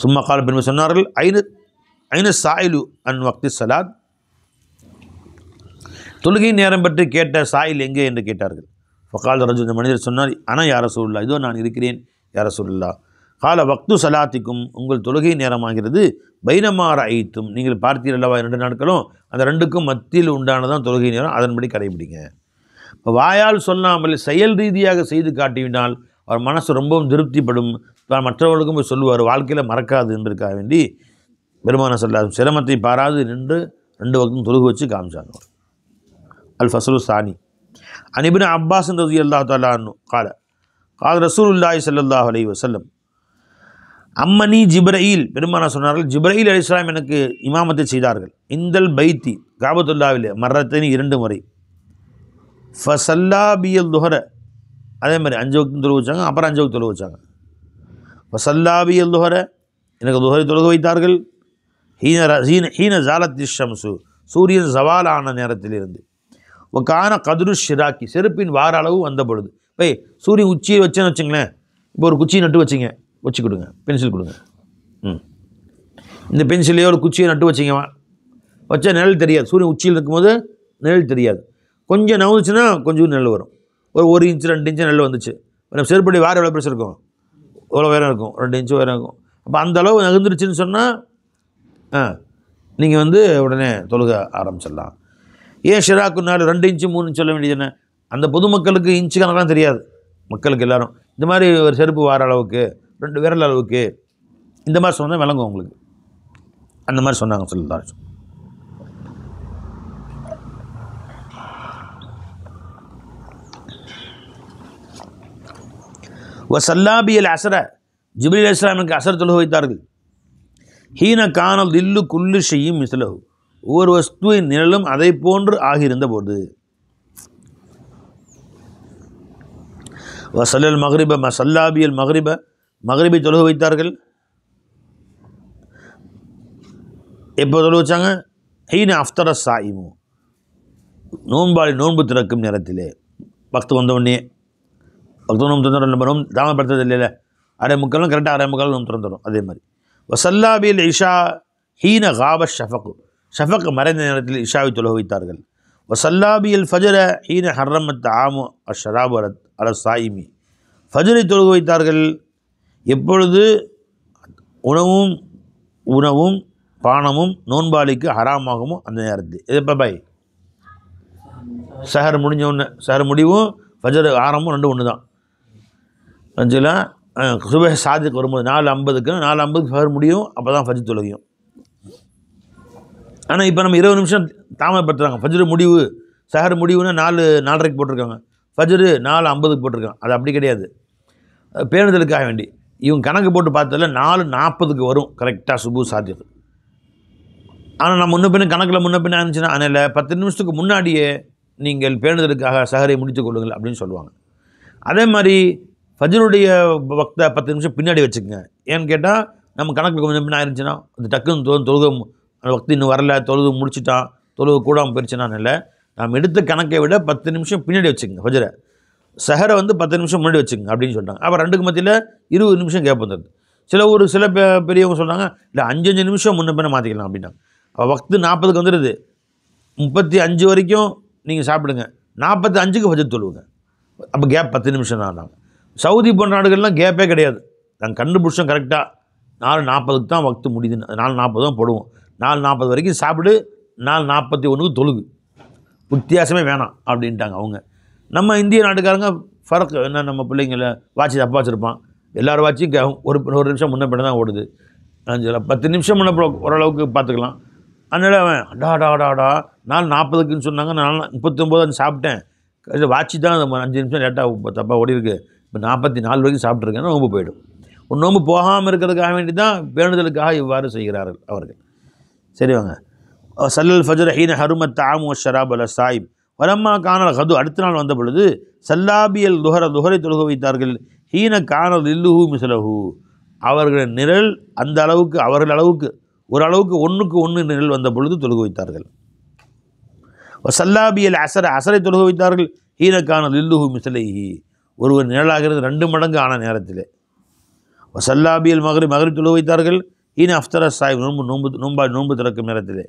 சும்மா கால பின்பு சொன்னார்கள். ஐன சாயிலு அன் வக்தி சலாத், தொழுகை நேரம் பற்றி கேட்ட சாயில் எங்கே என்று கேட்டார்கள். ஃபகால் ரஜு, இந்த மனிதர் சொன்னார், ஆனால் யார சூழல்லா, இதோ நான் இருக்கிறேன் யார சூழல்லா. கால வக்து சலாத்திக்கும், உங்கள் தொழுகை நேரமாகிறது. பைனமார ஐத்தும், நீங்கள் பார்த்தீர்களவா 2 நாட்களும், அந்த 2க்கும் மத்தியில் உண்டானதான் தொழுகை நேரம், அதன்படி கடைபிடிங்க. இப்போ வாயால் சொல்லாமல் செயல் ரீதியாக செய்து காட்டிவிட்டால் அவர் மனசு ரொம்பவும் திருப்திப்படும், மற்றவர்களுக்கும் போய் சொல்லுவார், வாழ்க்கையில் மறக்காது என்பதற்காக வேண்டி பெருமான சொல்லாது சிரமத்தை பாராது நின்று 2 வக்தும் தொழுகு வச்சு காமிச்சாங்க. அல் ஃபஸ்லு சானி அன் இப்னு அப்பாஸ் ரலியல்லாஹு தஆலா அன்ஹு قال قال ரசூலுல்லாஹி ஸல்லல்லாஹு அலைஹி வஸல்லம் அம்மனி ஜிப்ரீல், பெருமானா சொன்னார்கள், ஜிப்ரீல் அலைஹிஸ்ஸலாம் எனக்கு இமாமத்தை செய்தார்கள். இந்தல் பைத்தி, காபத்துல்லாவிலே மர்ரத்தைனி 2 முறை. ஃபசல்லா பியல் துஹர, அதே மாதிரி 5 வக்தும் தொழுக வச்சாங்க. அப்புறம் 5 வக்து தொழுக வச்சாங்க. ஃபசல்லா பியல் துஹர, எனக்கு துஹரை தொழுக வைத்தார்கள். ஹீன ஜாலத்தி ஷம்சு, சூரியன் ஜவாலான நேரத்திலிருந்து. கான கதுரு ஷிராக்கி, செருப்பின் வார அளவு வந்த பொழுது. இப்போ சூரியன் உச்சியை வச்சேன்னு வச்சுங்களேன், இப்போ ஒரு குச்சியை நட்டு வச்சிங்க, வச்சு கொடுங்க, பென்சில் கொடுங்க. இந்த பென்சிலையோ ஒரு குச்சியை நட்டு வச்சிங்க, வச்சா நிழல் தெரியாது. சூரியன் உச்சியில் இருக்கும்போது நிழல் தெரியாது. கொஞ்சம் நவுச்சுன்னா கொஞ்சம் நிழல் வரும். ஒரு 1 இன்ச்சு 2 இன்ச்சு நிழல் வந்துச்சு. நம்ம செருப்படி வார எவ்வளோ பெருசு இருக்கும், எவ்வளோ உயரம் இருக்கும், 2 இன்ச்சு உயரம் இருக்கும். அப்போ அந்த அளவு நகர்ந்துருச்சுன்னு சொன்னால் நீங்கள் உடனே தொழுக ஆரம்பிச்சிடலாம். ஏன் ஷிராக்குனாலும் 2 இன்ச்சு 3 இன்ச்சு சொல்ல வேண்டியது என்ன? அந்த பொதுமக்களுக்கு இன்ச்சு கணக்கெலாம் தெரியாது. மக்களுக்கு எல்லோரும் இந்த மாதிரி ஒரு செருப்பு வார அளவுக்கு, 2 விரல் அளவுக்கு, இந்த மாதிரி சொன்னால் விளங்கும் உங்களுக்கு. அந்த மாதிரி சொன்னாங்க சொல்லலாம். வசல்லாபியல் அசர, ஜிப்ரீல் அலைஹிஸ்ஸலாமுக்கு அசர் தொழுக வைத்தார்கள். ஹீன கானல் தில்லு குல்லு ஷையும் மிஸ்லஹு, ஒவ்வொரு வஸ்துவின் நிழலும் அதை போன்று ஆகியிருந்த போது. வசல்லல் மஹ்ரிப மசல்லாபியல் மஹ்ரிபை தொழுக வைத்தார்கள். எப்போ தொழுக வச்சாங்க? ஹீன அஃப்தர சாயிமு, நோன்பாளி நோன்பு திறக்கும் நேரத்திலே. பக்து வந்தவுடனே, பக்து நோன்பு திறந்தோம், நம்ம நோன்பு தாமதப்படுத்துறது இல்லைல்ல, 6:45 கரெக்டாக 6:45 நோன்பு திறந்துடும். அதே மாதிரி வசல்லாபியல் இஷா ஹீன காப ஷஃபக்கு, ஷஃபக் மறைந்த நேரத்தில் இஷாவை தொழுக வைத்தார்கள். வசல்லாபியல் ஃபஜர ஹீன ஹர்ரமத் ஆமு அஷராபு அல சாயிமி, ஃபஜரை தொழுக வைத்தார்கள் எப்பொழுது உணவும் பானமும் நோன்பாளிக்கு ஹராமாகுமோ அந்த நேரத்தில். இது எப்போ பாய்? சஹர் முடிஞ்ச ஒன்று, சஹர் முடிவும் ஃபஜர் ஆரம்பம் 2 ஒன்று தான். அஞ்சுலாம் சுபஹ் சாதிக்கு வரும்போது 4:50க்கு 4:50 ஃபஜர் முடியும், அப்போ தான் ஃபஜர் தொழுகையும். ஆனால் இப்போ நம்ம 20 நிமிஷம் தாமதப்படுத்துகிறாங்க. ஃபஜர் முடிவு சஹர் முடிவுன்னா 4:30 போட்டிருக்காங்க, ஃபஜ்ரு 4:50 போட்டிருக்காங்க. அது அப்படி கிடையாது. பேணுதலுக்காக வேண்டி இவங்க கணக்கு போட்டு பார்த்ததில் 4:40 வரும் கரெக்டாக சுபு சாத்தியது. ஆனால் நான் முன்ன பின்ன கணக்கில் முன்ன பின்ன இருந்துச்சுன்னா அதனால் 10 நிமிஷத்துக்கு முன்னாடியே நீங்கள் பேணுதலுக்காக சஹரை முடித்துக் கொள்ளுங்கள் அப்படின்னு சொல்லுவாங்க. அதே மாதிரி ஃபஜ்ருடைய வக்தை 10 நிமிஷம் பின்னாடி வச்சுக்கோங்க. ஏன்னு கேட்டால் நம்ம கணக்கில் கொஞ்சம் பின்ன ஆயிருந்துச்சுன்னா அது டக்குன்னு தொழுக அந்த வக்து இன்னும் வரல, தொழுது முடிச்சுட்டான், தொழுக கூடாமல் போயிடுச்சுன்னா இல்லை, நாம் எடுத்த கணக்கை விட 10 நிமிஷம் பின்னாடி வச்சுக்கோங்க. ஃபஜ்ரை சஹரை 10 நிமிஷம் முன்னாடி வச்சுக்கோங்க அப்படின்னு சொல்லிட்டாங்க. அப்போ ரெண்டுக்கு மத்தியில் 20 நிமிஷம் கேப் வந்துடுது. சில பெரியவங்க சொல்கிறாங்க இல்லை 5 நிமிஷம் முன்ன பின்ன மாற்றிக்கலாம் அப்படின்னாங்க. அப்போ வக்து 40க்கு வந்துடுது, 35 வரைக்கும் நீங்கள் சாப்பிடுங்க, 45க்கு ஃபஜ்ர் தொழுவுங்க. அப்போ கேப் 10 நிமிஷம் தான். சவுதி போன்ற நாடுகள்லாம் கேப்பே கிடையாது. நாங்கள் கண்டுபிடிச்சோம் கரெக்டாக 4:40க்கு தான் வக்து முடியுதுன்னு. 4:40 தான் போடுவோம். 4:40 வரைக்கும் சாப்பிடு, 4:41க்கு தொழுகு, வித்தியாசமே வேணாம் அப்படின்ட்டாங்க அவங்க. நம்ம இந்திய நாட்டுக்காரங்க ஃபரக் என்ன, நம்ம பிள்ளைங்கள வாட்சி தப்பாக வச்சுருப்பான், எல்லோரும் வாட்சியும் ஒரு நிமிஷம் முன்ன பின்ன தான் ஓடுது. 10 நிமிஷம் முன்ன ஓரளவுக்கு பார்த்துக்கலாம். அதனால் அவன் அடாடாடாடா 4:40க்குன்னு சொன்னாங்க, நான் 39 சாப்பிட்டேன், வாட்சி தான் 5 நிமிஷம் லேட்டாக தப்பாக ஓடி இருக்கு, இப்போ 44 வரைக்கும் சாப்பிட்ருக்கேன்னு நோம்பு போயிடும். ஒரு நோம்பு போகாமல் இருக்கிறதுக்காக வேண்டி தான் பேணுதலுக்காக இவ்வாறு செய்கிறார்கள் அவர்கள். சரி வாங்க. சல்லல் ஃபஜ்ர் ஹீன ஹருமத் தாமு ஷராப் அல சாயிப் வரம்மா காணல் ஹது. அடுத்த நாள் வந்த பொழுது சல்லாபியல் துஹரை தொழுக வைத்தார்கள். ஹீன காணல் இல்லுஹு மிசலஹு. அவர்களின் நிழல் அந்த அளவுக்கு, அவர்கள் அளவுக்கு ஓரளவுக்கு 1க்கு 1 நிழல் வந்த பொழுது தொழுக வைத்தார்கள். சல்லாபியல் அசரை தொழுக வைத்தார்கள். ஹீன காணல் இல்லுஹு மிசலைஹி. ஒருவர் நிழலாகிறது 2 மடங்கு ஆன நேரத்தில். சல்லாபியல் மகரிப் தொழுக வைத்தார்கள். ஹீன அஃப்தர சாயிப் நோன்பு திறக்கும் நேரத்தில்.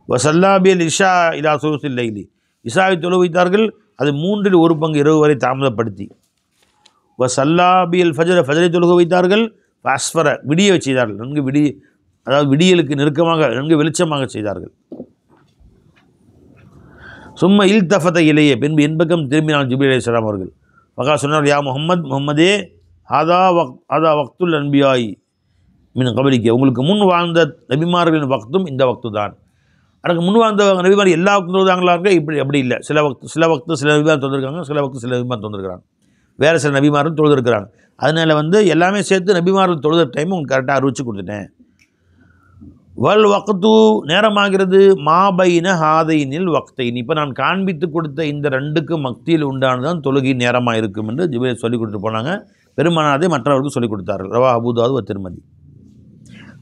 சல்லாபியல் இஷா இலா சுலுசில் லைலி. இஷாவை தொழுக வைத்தார்கள், அது 3ல் 1 பங்கு இரவு வரை தாமதப்படுத்தி. சல்லாபியல் ஃபஜரை தொழுக வைத்தார்கள். அஸ்ஃபர விடிய செய்தார்கள், நன்கு அதாவது விடியலுக்கு நெருக்கமாக நன்கு வெளிச்சமாக செய்தார்கள். சும்மா இல்தஃபத இலையே, பின்பு என்பக்கம் திரும்பினான் ஜிப்ரீல் அலைஹிஸ்ஸலாம் அவர்கள். ஃபகா சொன்னார், யா முஹம்மதே ஹதா வக்துல் அன்பியாய் மின் கபலிக்க. உங்களுக்கு முன் வாழ்ந்த நபிமார்களின் வக்தும் இந்த வக்து தான். அதுக்கு முன் வாழ்ந்த நபிமார் எல்லா வக்தும் தொழுதாங்களா இருக்க? அப்படி இல்லை. சில வக்து சில நபிமார் தொழுதுருக்காங்க, சில வக்து சில நபிமார் தொழுதுருக்காங்க, வேறு சில நபிமாரும் தொழுதுருக்கிறாங்க. அதனால் எல்லாமே சேர்த்து நபிமார்கள் தொழுத டைம் உங்களுக்கு கரெக்டாக அறிவிச்சு கொடுத்துட்டேன். வல் வக்து நேரமாகிறது மாபைன ஹாதைனில் வக்தைன். இப்போ நான் காண்பித்து கொடுத்த இந்த 2க்கு மக்தியில் உண்டானதான் தொழுகை நேரமாக இருக்கும் என்று ஜிப்ரீல் சொல்லிக் கொடுத்துட்டு போனாங்க. பெருமானாரே மற்றவர்களுக்கு சொல்லிக் கொடுத்தார்கள். ரவா அபூ தாவூத் வ திர்மிதி.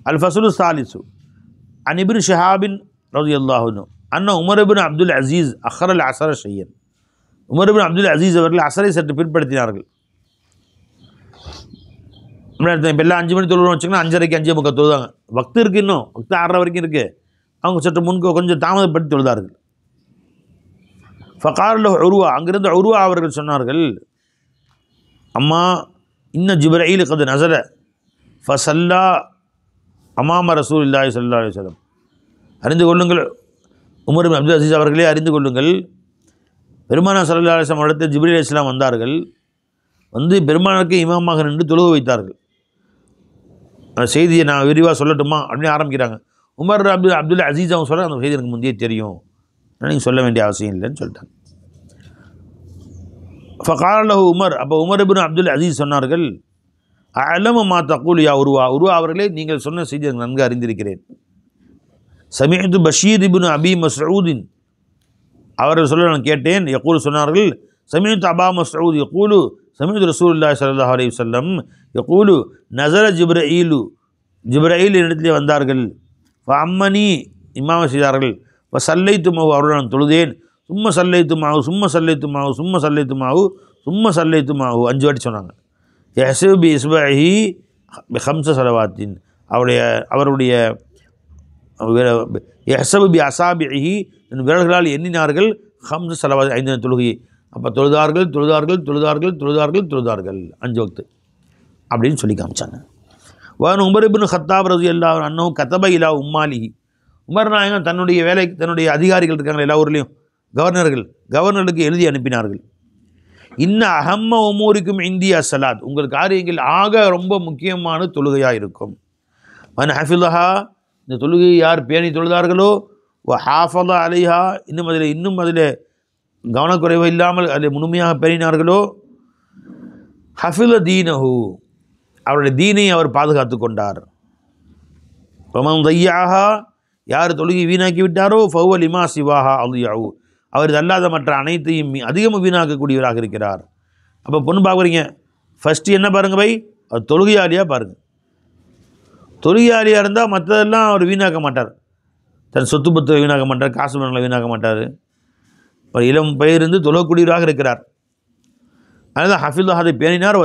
அல் ஃபஸ்லு சாலிசு அன் இப்னு ஷிஹாபின் ரலியல்லாஹு அன்ஹு அன்ன Umar ibn Abdul Azeez அஹ்ரல் அஸர ஷையன். Umar ibn Abdul Azeez அவர்கள் அஸரை சற்று பிற்படுத்தினார்கள். இப்போ எல்லாம் 5 மணி தொழுவோம் வச்சுக்கோங்க, 5:30க்கு 5:45 தொழுதாங்க. வக்து இருக்குது, இன்னும் வக்து 6:30 வரைக்கும் இருக்குது. அவங்க சற்று கொஞ்சம் தாமதப்படுத்தி தொழுதார்கள். ஃபகாரில் உருவா, அங்கிருந்து உருவா அவர்கள் சொன்னார்கள், அம்மா இன்ன ஜிப்ரீல் கது நஸல ஃபஸல்லா அமாம ரசூலுல்லாஹி ஸல்லல்லாஹு அலைஹி வஸல்லம். அறிந்து கொள்ளுங்கள், உமர் இப்னு அப்துல் அசீஸ் அவர்களே அறிந்து கொள்ளுங்கள், பெருமானார் ஸல்லல்லாஹு அலைஹி வஸல்லம் இடத்தில் ஜிப்ரீல் அலைஹிஸ்ஸலாம் வந்தார்கள். பெருமானாருக்கு இமாமாக நின்று தொழுக வைத்தார்கள். அந்த செய்தியை நான் விரிவாக சொல்லட்டுமா அப்படின்னு ஆரம்பிக்கிறாங்க. உமர் அப்துல் அசீஸ் அவங்க சொல்ல, அந்த செய்தி எனக்கு முந்தையே தெரியும், நீங்கள் சொல்ல வேண்டிய அவசியம் இல்லைன்னு சொல்லிட்டாங்க. ஃபகாலஹு உமர், அப்போ உமர் இப்னு அப்துல் அசீஸ் சொன்னார்கள், அலம மா தக்கூல் யா உருவா அவர்களே, நீங்கள் சொன்ன செய்தி எனக்கு நன்கு அறிந்திருக்கிறேன். சமீஅத்து பஷீர் இப்னு அபி மஸ்ஊதின் அவர்கள் சொல்ல நான் கேட்டேன். யக்கூல் சொன்னார்கள், சமீஅத்து அபா மஸ்ஊத் யக்கூலு சமீஅத்து ரசூலுல்லாஹி ஸல்லல்லாஹு அலைஹி வஸல்லம் யக்கூலு நஸல ஜிப்ரீல் இடத்திலே வந்தார்கள். அம்மனி இமாம செய்தார்கள். இப்போ சல்லைத்து மாவு அவர்கள் நான் தொழுதேன். சும்மா சல்லைத்து மாவு 5 வாட்டி சொன்னாங்க. யஹ்ஸபு இஸ்பஹி ஹம்ஸ ஸலவாத்தின், அவருடைய யஹ்ஸபு பி அஸாபிஹி விரல்களால் எண்ணினார்கள். ஹம்ஸ ஸலவாத் 5 தொழுகை. அப்போ தொழுதார்கள் 5 வக்து அப்படின்னு சொல்லி காமிச்சாங்க. வான் உமர் இப்னு கத்தாப் ரலியல்லாஹு அன்ஹு கதப இலா உம்மாலிஹி. உமர் நாயகம் தன்னுடைய அதிகாரிகள் இருக்காங்க எல்லா ஊர்லேயும், கவர்னர்களுக்கு எழுதி அனுப்பினார்கள். இன்ன அஹம்ம உமூரிக்கும் இந்தியா சலாத், உங்கள் காரியங்கள் ஆக ரொம்ப முக்கியமான தொழுகையாக இருக்கும். மன் ஹஃபிலஹா, இந்த தொழுகையை யார் பேணி தொழுதார்களோ, ஹாஃபலா அலைஹா, இன்னும் அதில் கவனக்குறைவு இல்லாமல் அதை முழுமையாக பேணினார்களோ ஹஃபில தீனஹு, அவருடைய தீனை அவர் பாதுகாத்து கொண்டார். வமன் தையாஹா, யார் தொழுகை வீணாக்கி விட்டாரோ ஃபஹுவ லிமா சிவாஹா அலியாவு, அவர் அல்லாத மற்ற அனைத்தையும் அதிகமாக வீணாக்கக்கூடியவராக இருக்கிறார். அப்போ பொண்ணு பார்க்குறீங்க, ஃபஸ்ட்டு என்ன பாருங்கள் பை, அவர் தொழுகையாளியாக பாருங்கள். தொழுகையாளியாக இருந்தால் மற்றதெல்லாம் அவர் வீணாக்க மாட்டார். தன் சொத்து பத்தை வீணாக்க மாட்டார், காசு பணங்களை வீணாக்க மாட்டார். இப்போ இளம் பயிருந்து தொழக்கூடியவராக இருக்கிறார். அதனால் ஹஃபில் அதை பேணினார்.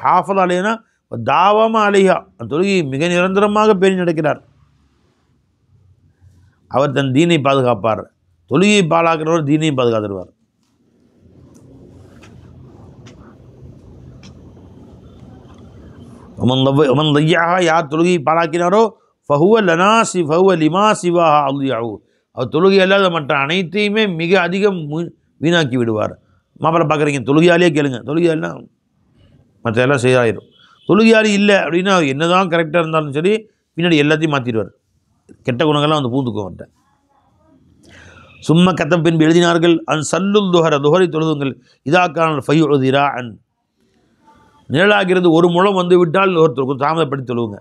ஹாஃபல் அலைனா தாவமாக அலையா, அந்த தொழுகையை மிக நிரந்தரமாக பேணி நடக்கிறார். அவர் தன் தீனை பாதுகாப்பார். தொழுகையை பாழாக்கிறவர் தீனையும் பாதுகாத்துருவார். ஒமன் தையாக, யார் தொழுகையை பாழாக்கினாரோ ஃபஹுவ லனாசி ஃபஹுவ லிமா சிவாஹா அல்யாவு, அவர் தொழுகை அல்லாத மற்ற அனைத்தையுமே மிக அதிகம் வீணாக்கி விடுவார். மாப்பிள்ளை பார்க்குறீங்க, தொழுகையாளியே கேளுங்க, தொழுகையாளினா மற்ற எல்லாம் செய்தாயிரும். தொழுகையாளி இல்லை அப்படின்னா என்ன தான் கரெக்டாக இருந்தாலும் சரி பின்னாடி எல்லாத்தையும் மாற்றிடுவார். கெட்ட குணங்கள்லாம் வந்து பூந்துக்கும் அவர்கிட்ட. சும்மா கத்த பின்பு எழுதினார்கள், அன் சல்லுல் துஹரை தொழுதுங்கள், இதாக்கான ஃபையுதிரா அன், நிழலாகிறது ஒரு முழம் வந்து விட்டால் ஒருத்தர் தாமதப்படுத்தி தொழுவுங்க.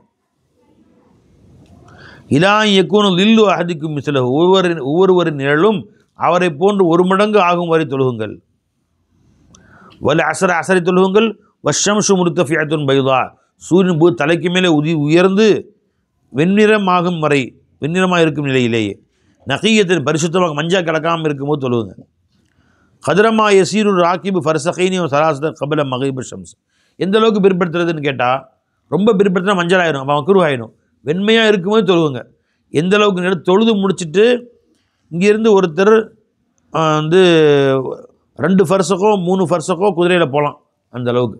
இலா யக்கூனு லில்லு அஹதிக்கும் மிஸ்லஹு, ஒவ்வொருவரின் நிழலும் அவரை போன்று ஒரு மடங்கு ஆகும் வரை தொழுகுங்கள். வல் அசரை தொழுகுங்கள். வஷம்ஷு முர்தஃபியத்துன் பைதா, சூரியன் தலைக்கு மேலே உயர்ந்து வெண்ணிறமாகும் வரை, வெண்ணிறமாக இருக்கும் நிலையிலேயே, நகையத்தின் பரிசுத்தமாக மஞ்சா கலக்காமல் இருக்கும்போது தொழுவுங்க. கதிரமா யசீரு ராக்கிபு ஃபர்சகைனி சராசத கபல மகைபு ஷம்ஸ், எந்த அளவுக்கு பிற்படுத்துறதுன்னு கேட்டால், ரொம்ப பிற்படுத்தினா மஞ்சள் ஆயிடும், அப்போ மக்குரு ஆயிடும். வெண்மையாக இருக்கும்போது தொழுவுங்க. எந்த அளவுக்கு தொழுது முடிச்சுட்டு இங்கேருந்து ஒருத்தர் வந்து 2 ஃபர்சக்கோ 3 ஃபர்சக்கோ குதிரையில் போகலாம். அந்த அளவுக்கு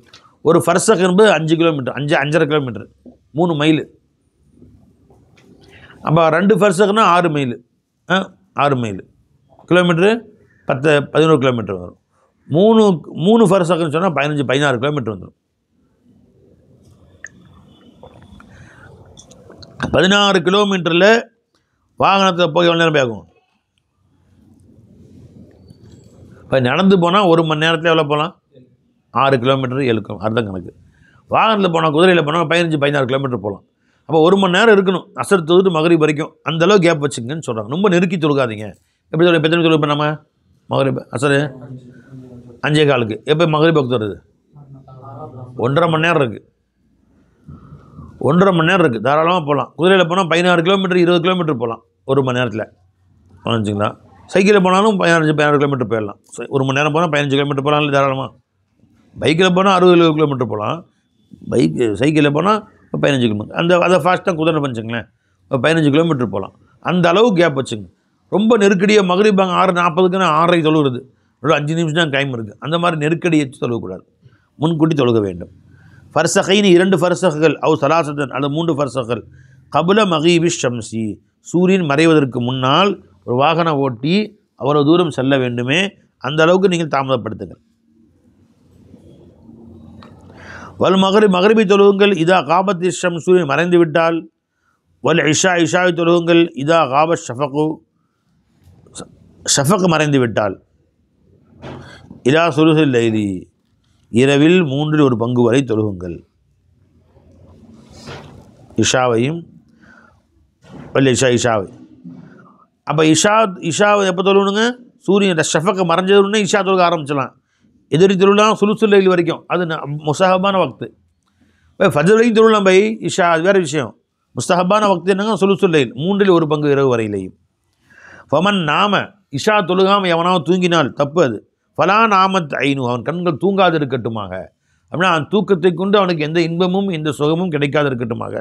ஒரு ஃபர்சக் என்பது 5 கிலோமீட்டர், 5.5 கிலோமீட்டர், 3 மைல். அப்போ 2 ஃபர்சக்னா 6 மைல், 6 மைல் கிலோமீட்ரு 10-11 கிலோமீட்டர் வரும். 3 ஃபர்சக்னு சொன்னால் 15-16 கிலோமீட்டர் வந்துடும். 16 கிலோமீட்டரில் வாகனத்தை போய் எவ்வளோ நேரம் ஆகும்? இப்போ நடந்து போனால் 1 மணி நேரத்தில் எவ்வளோ போகலாம்? 6 கிலோமீட்டர் 7 கிலோமீட்டர் அர்த்தம் கணக்கு. வாகனத்தில் போனால், குதிரையில் போனால் 15-16 கிலோமீட்டர் போகலாம். அப்போ 1 மணி நேரம் இருக்கணும் அசர் தொழுது மகரிப் வரைக்கும். அந்தளவு கேப் வச்சுங்கன்னு சொல்கிறாங்க. ரொம்ப நெருக்கி தொழுகாதீங்க. எப்படி சொல்ல, எத்தனை தொழுகு இப்போ நம்ம மகரிப் அசரு 5:15, எப்போ மகரிப் வக்து வருது? 1.5 மணி நேரம் இருக்குது. 1.5 மணி நேரம் இருக்குது, தாராளமாக போகலாம். குதிரையில் போனால் 16 கிலோமீட்டர் 20 கிலோமீட்டர் போகலாம் 1 மணி நேரத்தில். வச்சுங்களா? சைக்கிளில் போனாலும் 15 கிலோமீட்டர் போயிடலாம். 1 மணி நேரம் போனால் 15 கிலோமீட்டர் போகலாம் இல்லை தாராளமாக. பைக்கில் போனால் 60 கிலோமீட்டர் போகலாம். சைக்கிளில் போனால் 15 கிலோமீட்டர், அதை ஃபாஸ்ட்டாக குதிரை பண்ணிச்சுங்களேன் 15 கிலோமீட்டர் போகலாம். அந்த அளவு கேப் வச்சுங்க. ரொம்ப நெருக்கடியாக மகரிப் 6:40க்குன்னு 6:30 தொழுகிறது, 5 நிமிஷம் தான் டைம் இருக்குது. அந்த மாதிரி நெருக்கடி வச்சு தொழுகக்கூடாது, முன்கூட்டி தொழுக வேண்டும். ஃபர்சகைனி 2 ஃபர்சகுகள், அவ் சலாசத்தன் அல்லது 3 ஃபர்சகுகள், கபுல மகீபி ஷம்சி, சூரியன் மறைவதற்கு முன்னால் ஒரு வாகனம் ஓட்டி அவ்வளோ தூரம் செல்ல வேண்டுமே, அந்த அளவுக்கு நீங்கள் தாமதப்படுத்துங்கள். வல் மகரிபை தொழுகுங்கள், இதா காபத் ஷம், சூரியன் மறைந்து விட்டால். வல் இஷாவை தொழுகுங்கள், இதா காபத் ஷஃபகு, ஷஃபக் மறைந்து விட்டால். இதா சுலுசுல் லைலி, இரவில் 1/3 வரை தொழுகுங்கள். இஷாவையும் வல் இஷாவை. அப்போ இஷாவை எப்போ தொழுவணுங்க? சூரியன் ஷஃபக்கை மறைஞ்சதுன்னு இஷா தொழுக ஆரம்பிச்சலாம். எதிரி தொழுலாம் சுலுசுல் லைல் வரைக்கும், அது முஸ்தஹபான வக்து. இப்போ ஃபஜ்ர் வரைக்கும் தொழுலாம் பை, இஷா அது வேறு விஷயம். முஸ்தஹபான வக்து என்னங்க? சுலுசுல் லைல், 1/3 இரவு வரையிலையும். ஃபமன் நாம, இஷா தொழுகாமல் எவனாவது தூங்கினால் தப்பு அது. ஃபலா நாமத் ஐனு, அவன் கண்கள் தூங்காது இருக்கட்டுமாக. அப்படின்னா அவன் தூக்கத்தை கொண்டு அவனுக்கு எந்த இன்பமும் எந்த சுகமும் கிடைக்காது இருக்கட்டுமாக.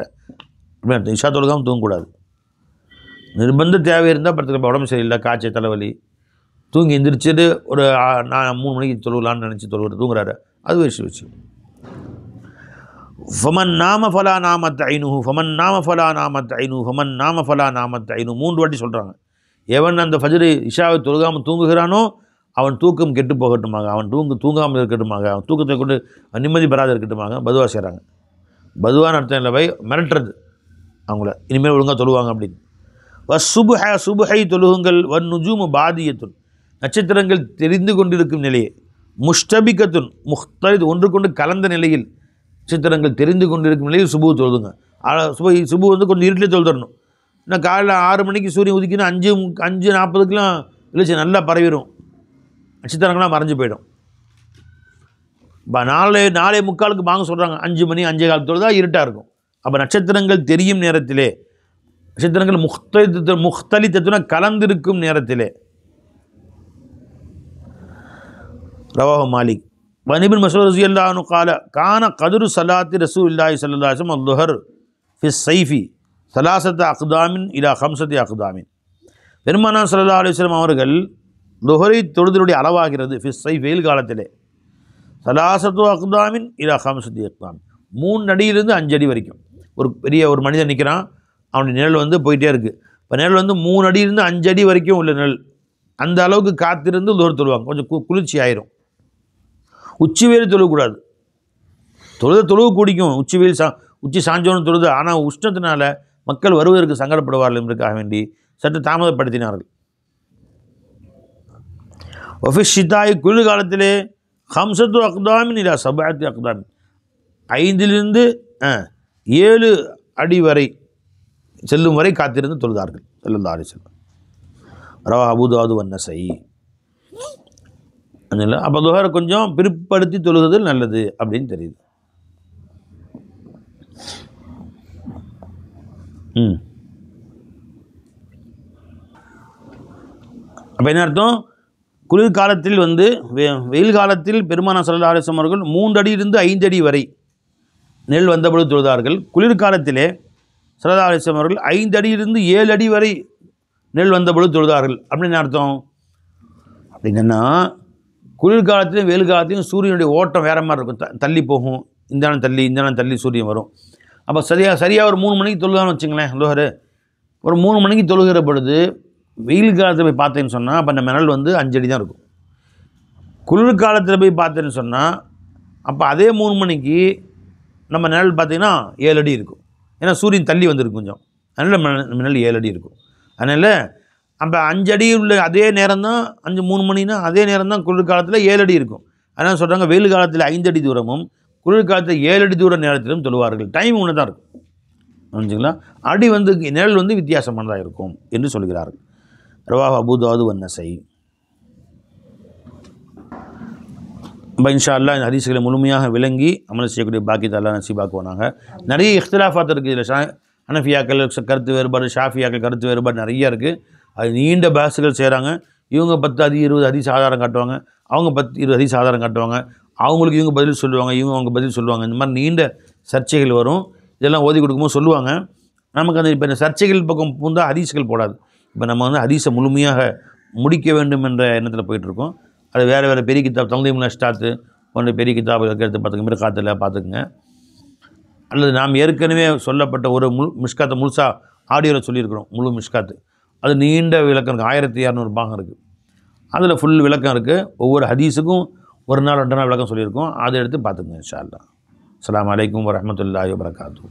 அப்படின்னா இஷா தொழுகாமல் தூங்கக்கூடாது. நிர்பந்த தேவை இருந்தால் படுத்துக்க, உடம்பு சரியில்லை, காய்ச்சல் தலைவலி, தூங்கி எந்திரிச்சிட்டு ஒரு 3 மணிக்கு தொழுகலான்னு நினச்சி தூங்குறாரு, அது விஷயம். ஃபமன் நாம ஃபலா நாமத் ஐனு, ஃபமன் நாம ஃபலா நாமத் ஐனு, ஃபமன் நாம ஃபலா நாமத் ஐனு, 3 வாட்டி சொல்கிறாங்க. எவன் அந்த ஃபஜ்ர் இஷாவை தொழுகாமல் தூங்குகிறானோ அவன் தூக்கம் கெட்டு போகட்டுமாக, அவன் தூங்காமல் இருக்கட்டுமாக, அவன் தூக்கத்தை கொண்டு நிம்மதி பெறாத இருக்கட்டுமாக பதுவா செய்கிறாங்க. பதுவான்னு அர்த்தம் இல்லை பை, மிரட்டுறது அவங்கள, இனிமேல் ஒழுங்காக தொழுவாங்க அப்படின்னு. சுபுஹை தொழுகுங்கள். வன் நுஜூமு பாதியத்துன், நட்சத்திரங்கள் தெரிந்து கொண்டிருக்கும் நிலையே, முஷ்டபிகத்துன் முஹ்தலித் ஒன்றுக்கொண்டு கலந்த நிலையில் நட்சத்திரங்கள் தெரிந்து கொண்டிருக்கும் நிலையில் சுபு தொழுதுங்க. சுபு வந்து கொஞ்சம் இருட்டிலே தொழுதரணும். ஏன்னா காலையில் 6 மணிக்கு சூரியன் உதிக்கணும், 5:40க்கெலாம் வெளிச்சம் நல்லா பரவிடும், நட்சத்திரங்கள்லாம் மறைஞ்சு போயிடும். இப்போ 4:45க்கு வாங்க சொல்கிறாங்க, 5 மணி 5:15 தொழுதா இருட்டாக இருக்கும். அப்போ நட்சத்திரங்கள் தெரியும் நேரத்திலே, நட்சத்திரங்கள் முஹ்தலித்தத்துனா கலந்திருக்கும் நேரத்திலே. ரவாஹு மாலிக். வனிபின் மசூத் ரலியல்லாஹு அன்ஹு قال கான கதுரு ஸலாத்தி ரசூலுல்லாஹி ஸல்லல்லாஹு அலைஹி வஸல்லம் அல்-ظுஹர் ஃபி ஸைஃபி 3 அக்தாமின் இலா 5 அக்தாமின். பெருமானார் ஸல்லல்லாஹு அலைஹி வஸல்லம் அவர்கள் லுஹரை தொழுதலுடைய அளவாகிறது ஃபி ஸைஃப் வெயில் காலத்திலே 3 அக்தாமின் இலா 5 அக்தாமின் 3 அடியிலிருந்து 5 அடி வரைக்கும். ஒரு மனிதன் நிற்கிறான், அவனுடைய நிழல் வந்து போயிட்டே இருக்குது. இப்போ நிழல் வந்து 3 அடியிலிருந்து 5 அடி வரைக்கும் உள்ள நிழல், அந்த அளவுக்கு காத்திருந்து லுஹர் தொழுவாங்க. கொஞ்சம் குளிர்ச்சி ஆயிரும். உச்சி வெயில் தொழுகக்கூடாது. தொழுவு குடிக்கும், உச்சி சாஞ்சோன்னு தொழுது. ஆனால் உஷ்ணத்தினால மக்கள் வருவதற்கு சங்கடப்படுவார்கள் என்பதற்காக வேண்டி சற்று தாமதப்படுத்தினார்கள். ஒஃபிஷ் ஷிதாய் குளிர்காலத்திலே 5 அக்தாமின் இலா 7 அக்தாமின் 5லிருந்து 7 அடி வரை செல்லும் வரை காத்திருந்து தொழுதார்கள் ஸல்லல்லாஹு அலைஹி வஸல்லம். ரவா அபூ தாவூத் வன்னஸாயி. அதனால் அப்போ லுஹரை கொஞ்சம் பிற்படுத்தி தொழுகுதல் நல்லது அப்படின்னு தெரியுது. அப்போ என்ன அர்த்தம்? குளிர்காலத்தில் வந்து வெயில் காலத்தில் பெருமானார் ஸல்லல்லாஹு அலைஹி வஸல்லம் அவர்கள் 3 அடியிலிருந்து 5 அடி வரை நெல் வந்தபொழுது தொழுதார்கள். குளிர்காலத்திலே ஸல்லல்லாஹு அலைஹி வஸல்லம் அவர்கள் 5 அடியிலிருந்து 7 அடி வரை நெல் வந்தபொழுது தொழுதார்கள். அப்படின்னு அர்த்தம் அப்படின்னா, குளிர்காலத்திலையும் வெயில் காலத்திலையும் சூரியனுடைய ஓட்டம் வேறு மாதிரி இருக்கும். தள்ளி போகும், இந்த தள்ளி சூரியன் வரும். அப்போ சரியாக ஒரு 3 மணிக்கு தொழுதான்னு வச்சுங்களேன். லுஹரு ஒரு 3 மணிக்கு தொழுகிற பொழுது வெயில் காலத்தில் போய் பார்த்தேன்னு சொன்னால் அப்போ நம்ம நிழல் வந்து 5 அடி தான் இருக்கும். குளிர்காலத்தில் போய் பார்த்தேன்னு சொன்னால் அப்போ அதே 3 மணிக்கு நம்ம நிழல் பார்த்திங்கன்னா 7 அடி இருக்கும். ஏன்னா சூரியன் தள்ளி வந்துருக்கு கொஞ்சம், அதனால் நம்ம நிழல் 7 அடி இருக்கும். அதனால் அப்போ 5 அடி உள்ள அதே நேரம் தான் 3 மணினா அதே நேரம் தான் குளிர்காலத்தில் 7 அடி இருக்கும். அதனால் சொல்கிறாங்க வெயில் காலத்தில் 5 அடி தூரமும் குளிர்காலத்தில் 7 அடி தூர நேரத்திலும் தொழுவார்கள். டைம் ஒன்று தான் இருக்கும், புரிஞ்சுங்களா? அடி வந்து நிழல் வந்து வித்தியாசமானதாக இருக்கும் என்று சொல்கிறார்கள். ரவாஹு அபூ தாவூத் வன்னஸாயி. இப்போ இன்ஷா அல்லாஹ் இந்த ஹதீஸ்களை முழுமையாக விளங்கி அமல் செய்யக்கூடிய பாக்கியத்தை அல்லாஹ் நசீபாக்குவானாங்க. நிறைய இஃப்திலாஃபாத் இருக்குது இதில். ஹனஃபியாக்கள் கருத்து வேறுபாடு, ஷாஃபியாக்கள் கருத்து வேறுபாடு நிறைய இருக்குது. அது நீண்ட பாஸுகள் செய்கிறாங்க. இவங்க 10 20 ஹதீஸ் ஆதாரம் காட்டுவாங்க, அவங்க 10 20 ஹதீஸ் ஆதாரம் காட்டுவாங்க, அவங்களுக்கு இவங்க பதில் சொல்லுவாங்க, அவங்க பதில் சொல்லுவாங்க. இந்த மாதிரி நீண்ட சர்ச்சைகள் வரும். இதெல்லாம் ஓதி கொடுக்கும்போது சொல்லுவாங்க. நமக்கு அந்த இப்போ இந்த சர்ச்சைகள் பக்கம் பூந்தால் ஹதீஸ்கள் போடாது. இப்போ நம்ம வந்து ஹதீஸை முழுமையாக முடிக்க வேண்டும் என்ற எண்ணத்தில் போயிட்டுருக்கோம். அது வேறு பெரிய கிதாப் தங்தீமுல் அஷ்டாத்து போன்ற பெரிய கிதாப் எடுத்து பார்த்துக்க, மிர்காத்தில் பார்த்துக்குங்க. அல்லது நாம் ஏற்கனவே சொல்லப்பட்ட ஒரு மிஷ்காத்தை முழுசாக ஆடியோவில் சொல்லியிருக்கிறோம், முழு மிஷ்காத்து. அது நீண்ட விளக்கம் இருக்குது, 1200 பாகம் இருக்குது. அதில் ஃபுல் விளக்கம் இருக்குது. ஒவ்வொரு ஹதீஸுக்கும் 1 நாள் 2 நாள் விளக்கம் சொல்லியிருக்கோம். அதை எடுத்து பார்த்துக்குங்க இன்ஷா அல்லாஹ். அஸ்ஸலாமு அலைக்கும் வரஹ்மத்துல்லாஹி வபரகாத்துஹு.